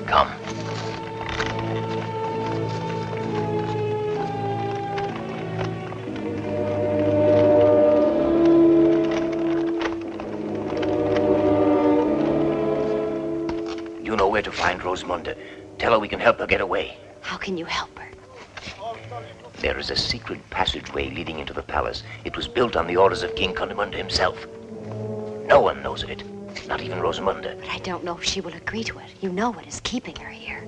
Come. You know where to find Rosamunda. Tell her we can help her get away. How can you help her? There is a secret passageway leading into the palace. It was built on the orders of King Cunimunda himself. No one knows of it, not even Rosamunda. But I don't know if she will agree to it. You know what is keeping her here.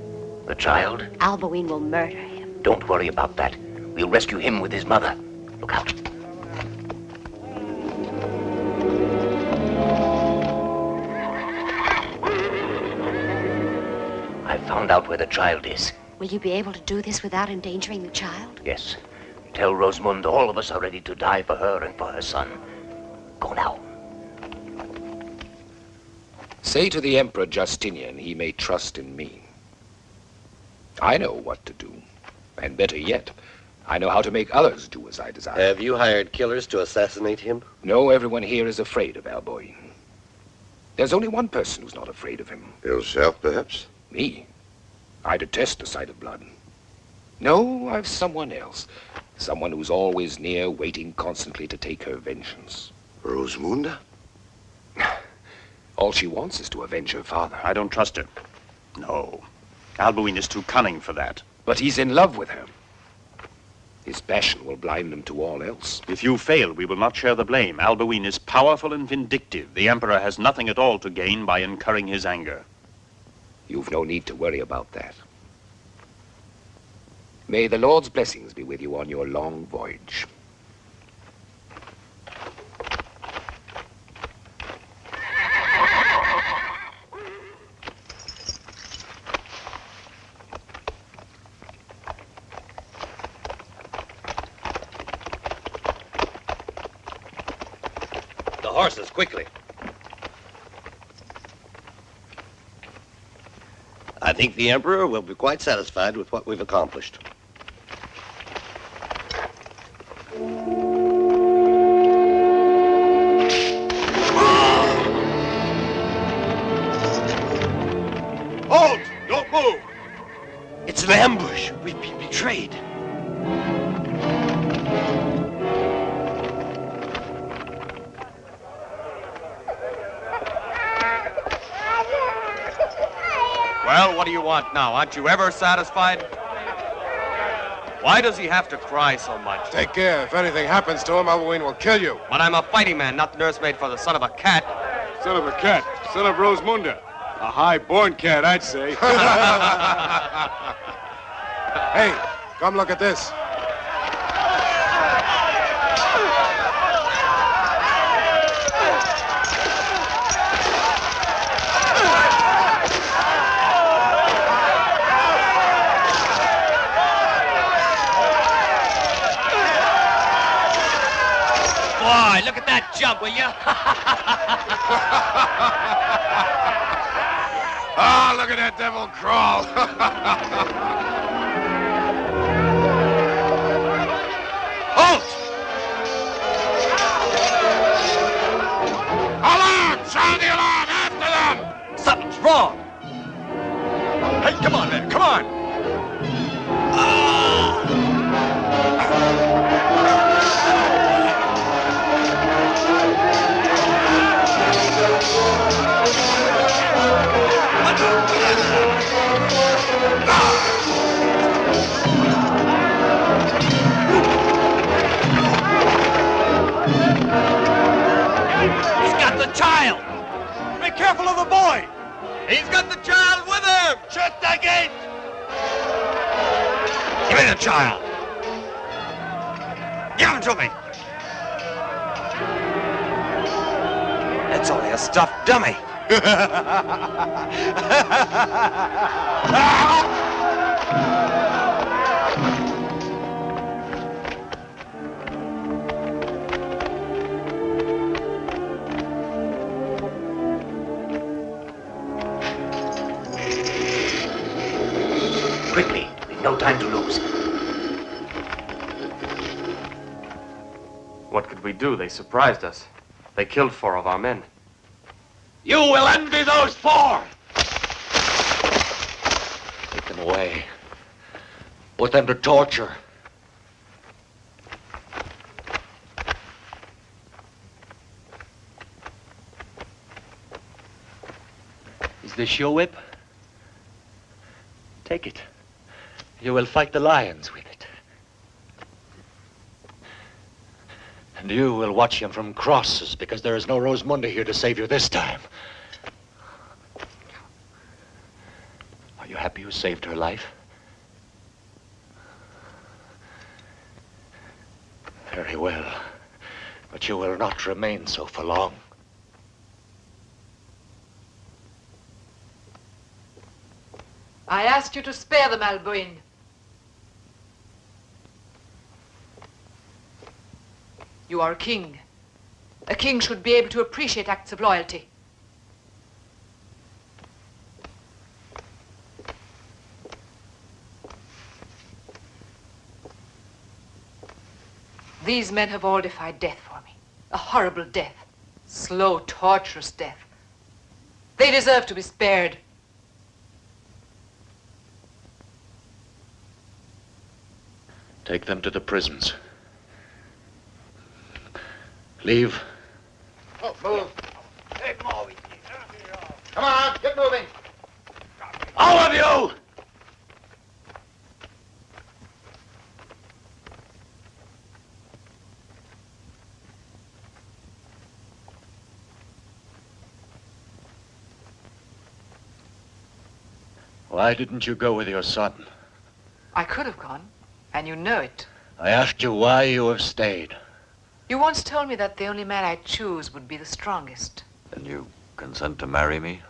The child? Alboin will murder him. Don't worry about that. We'll rescue him with his mother. Look out. I found out where the child is. Will you be able to do this without endangering the child? Yes. Tell Rosamund all of us are ready to die for her and for her son. Go now. Say to the Emperor Justinian he may trust in me. I know what to do. And better yet, I know how to make others do as I desire. Have you hired killers to assassinate him? No, everyone here is afraid of Alboin. There's only one person who's not afraid of him. Yourself, perhaps? Me? I detest the sight of blood. No, I've someone else. Someone who's always near, waiting constantly to take her vengeance. Rosamunda? All she wants is to avenge her father. I don't trust her. No. Alboin is too cunning for that. But he's in love with her. His passion will blind him to all else. If you fail, we will not share the blame. Alboin is powerful and vindictive. The Emperor has nothing at all to gain by incurring his anger. You've no need to worry about that. May the Lord's blessings be with you on your long voyage. The horses, quickly. I think the Emperor will be quite satisfied with what we've accomplished. Halt! Don't move! It's an ambush. We've been betrayed. Well, what do you want now? Aren't you ever satisfied? Why does he have to cry so much? Take care. If anything happens to him, Alboin will kill you. But I'm a fighting man, not the nursemaid for the son of a cat. Son of a cat. Son of Rosamunda. A high-born cat, I'd say. Hey, come look at this. Boy, look at that jump, will you? Ah, look at that devil crawl. Halt! Alarm! Sound the alarm! After them! Something's wrong. Hey, come on, man, come on. He's got the child. Be careful of the boy! He's got the child with him. Shut the gate! Give me the child. Give him to me. It's only a stuffed dummy. Quickly, we've no time to lose. What could we do? They surprised us. They killed 4 of our men. You will envy those 4. them away. Put them to torture. Is this your whip? Take it. You will fight the lions with it. And you will watch him from crosses because there is no Rosamunda here to save you this time. Are you happy you saved her life? Very well. But you will not remain so for long. I asked you to spare them, Alboin. You are a king. A king should be able to appreciate acts of loyalty. These men have all defied death for me. A horrible death. Slow, torturous death. They deserve to be spared. Take them to the prisons. Leave. Oh, move. Come on, get moving. All of you! Why didn't you go with your son? I could have gone, and you know it. I asked you why you have stayed. You once told me that the only man I'd choose would be the strongest. Then you consent to marry me?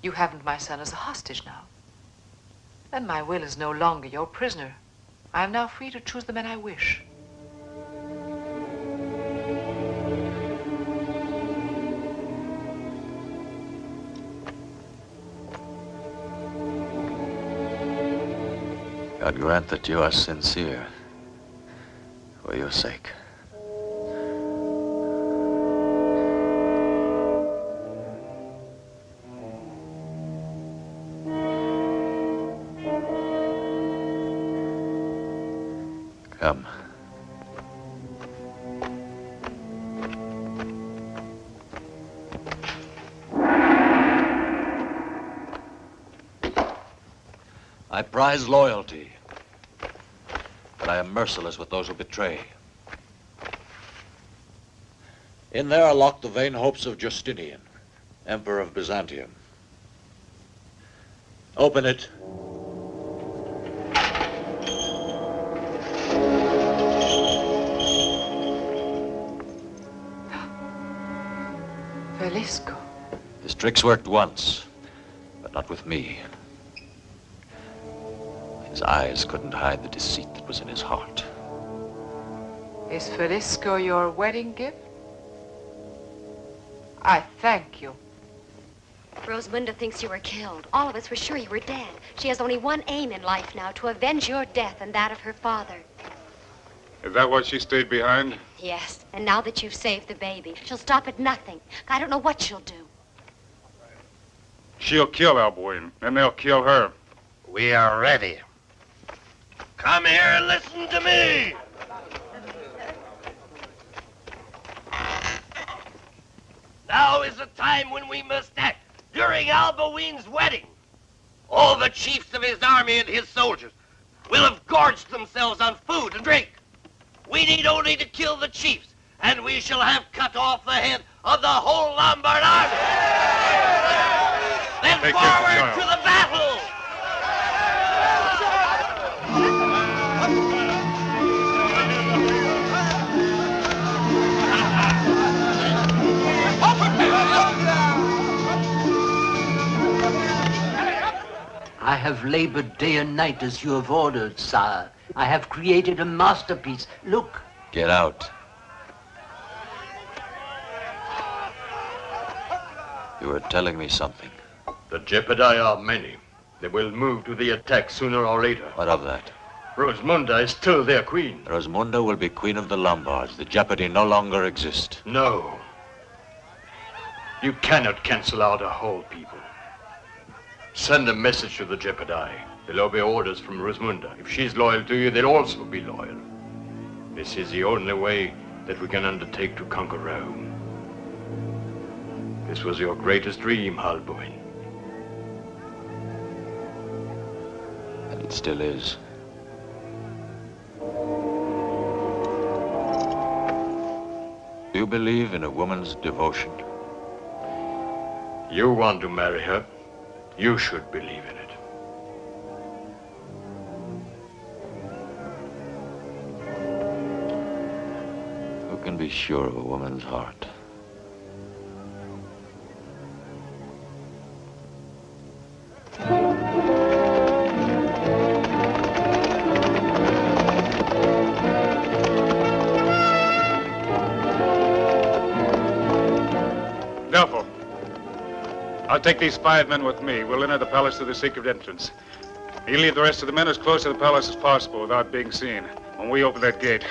You haven't my son as a hostage now. And my will is no longer your prisoner. I am now free to choose the man I wish. God grant that you are sincere for your sake. Come. I prize loyalty, but I am merciless with those who betray. In there are locked the vain hopes of Justinian, Emperor of Byzantium. Open it. Velisco. His tricks worked once, but not with me. His eyes couldn't hide the deceit that was in his heart. Is Velisco your wedding gift? I thank you. Rosamunda thinks you were killed. All of us were sure you were dead. She has only one aim in life now, to avenge your death and that of her father. Is that why she stayed behind? Yes, and now that you've saved the baby, she'll stop at nothing. I don't know what she'll do. She'll kill Alboin, and they'll kill her. We are ready. Come here and listen to me. Now is the time when we must act. During Alboin's wedding, all the chiefs of his army and his soldiers will have gorged themselves on food and drink. We need only to kill the chiefs, and we shall have cut off the head of the whole Lombard army. Then Take forward to the battle! I have labored day and night as you have ordered, sire. I have created a masterpiece. Look. Get out. You were telling me something. The Jepidai are many. They will move to the attack sooner or later. What of that? Rosamunda is still their queen. Rosamunda will be queen of the Lombards. The Jeopardy no longer exist. No. You cannot cancel out a whole people. Send a message to the Jepadi. They'll obey orders from Rosmunda. If she's loyal to you, they'll also be loyal. This is the only way that we can undertake to conquer Rome. This was your greatest dream, Halboin. And it still is. Do you believe in a woman's devotion? You want to marry her, you should believe in it. Who can be sure of a woman's heart? Delpho, I'll take these 5 men with me. We'll enter the palace through the secret entrance. You leave the rest of the men as close to the palace as possible without being seen. When we open that gate,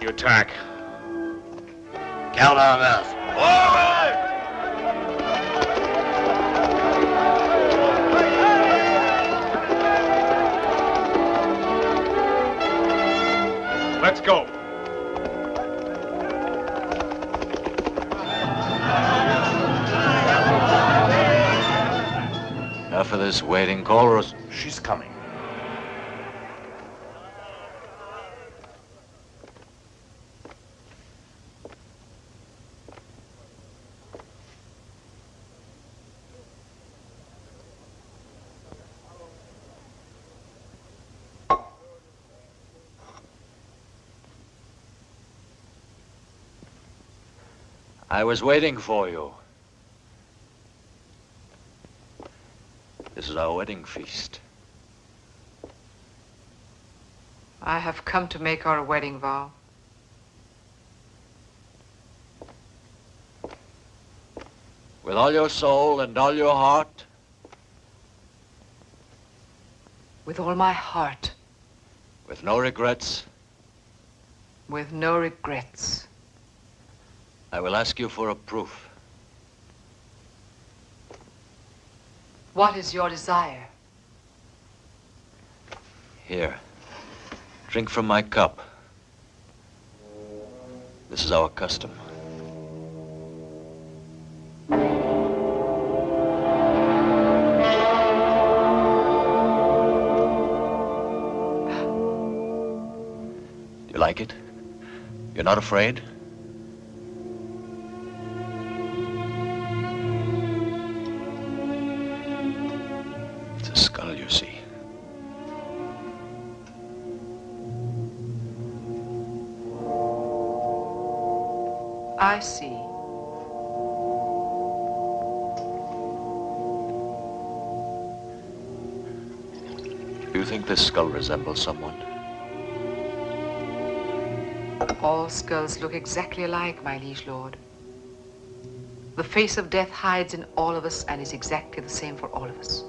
you attack. Count on us. Let's go. Enough of this waiting. Call Rossi. She's coming. I was waiting for you. This is our wedding feast. I have come to make our wedding vow. With all your soul and all your heart? With all my heart. With no regrets? With no regrets. I will ask you for a proof. What is your desire? Here. Drink from my cup. This is our custom. Do you like it? You're not afraid? It's a skull, you see. I see. Do you think this skull resembles someone? All skulls look exactly alike, my liege lord. The face of death hides in all of us and is exactly the same for all of us.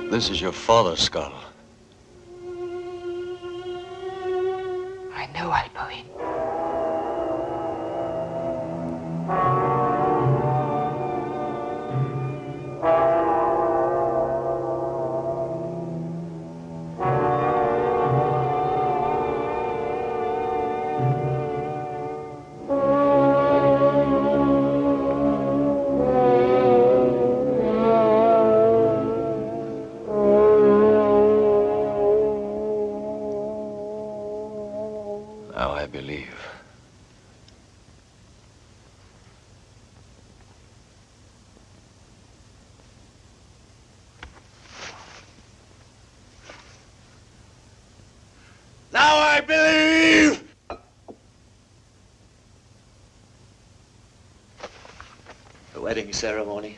This is your father's skull. I know, Alboin. Now I believe. Now I believe! The wedding ceremony.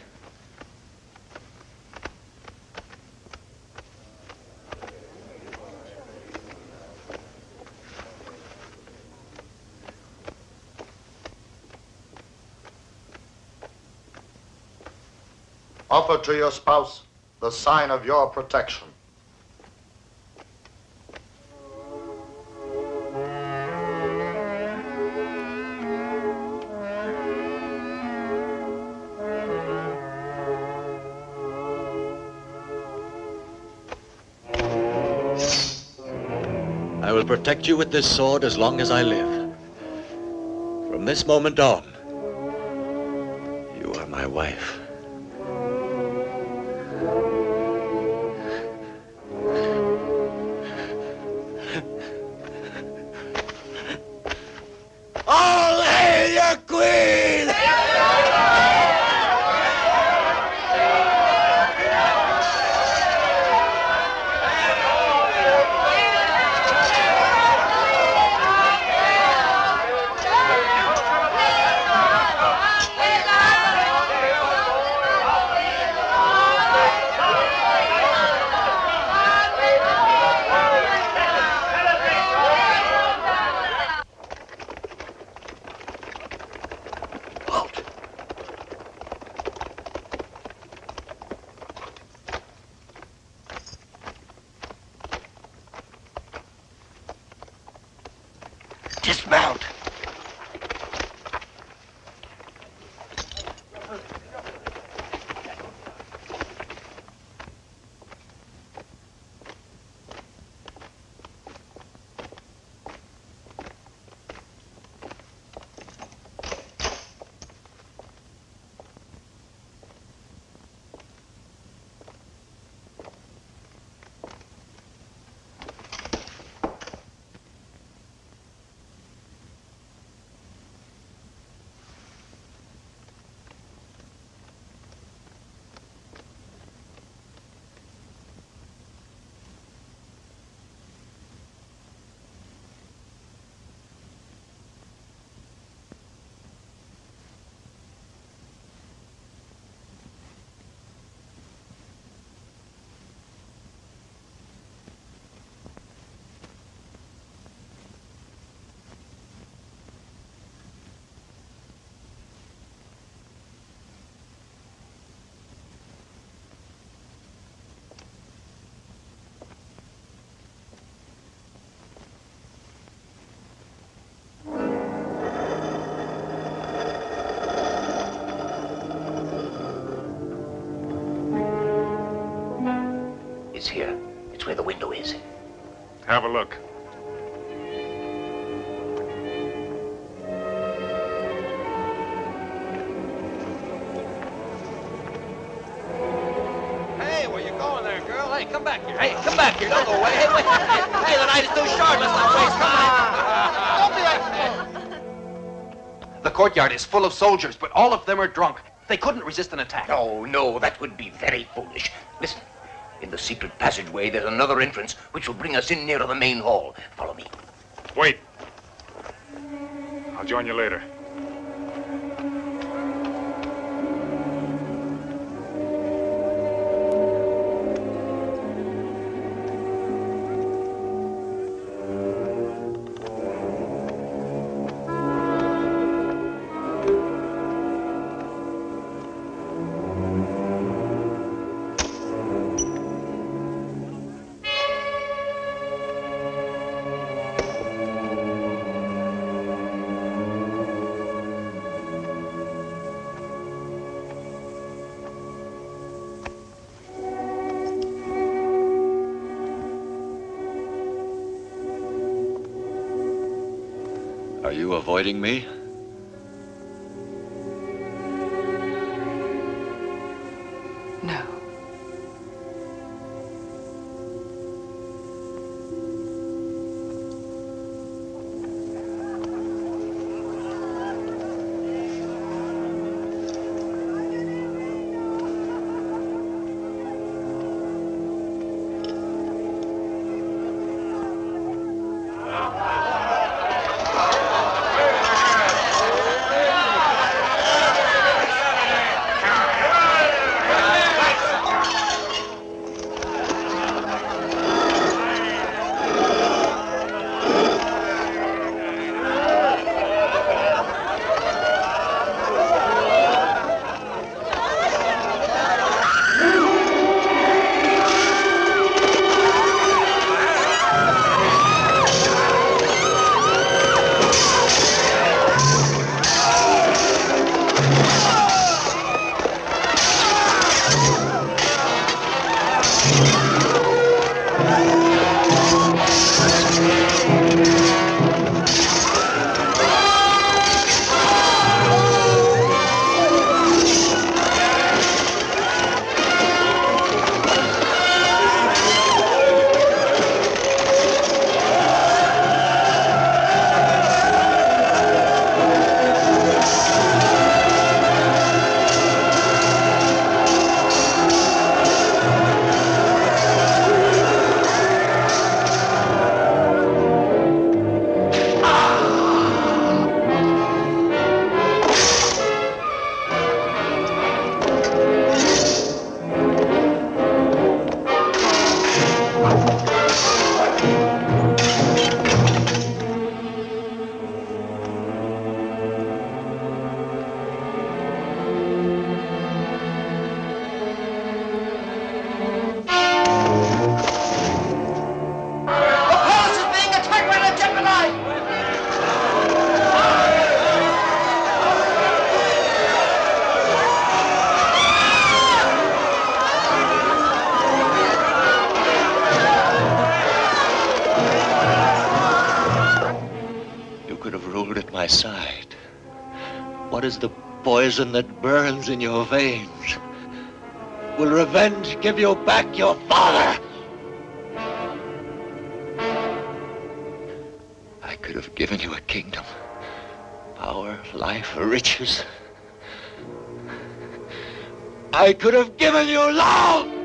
Offer to your spouse the sign of your protection. I will protect you with this sword as long as I live. From this moment on, you are my wife. All hail your queen! Dismount. It's here. It's where the window is. Have a look. Hey, where you going there, girl? Hey, come back here. Hey, come back here. Don't go away. Hey, wait. Hey, the night is too short. Let's not waste time. Don't be like... The courtyard is full of soldiers, but all of them are drunk. They couldn't resist an attack. Oh, no, that would be very foolish. Listen, in the secret passageway, there's another entrance which will bring us in nearer the main hall. Follow me. Wait. I'll join you later. Are you avoiding me? No. side? What is the poison that burns in your veins? Will revenge give you back your father? I could have given you a kingdom, power, life, riches. I could have given you love!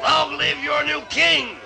Long live your new king!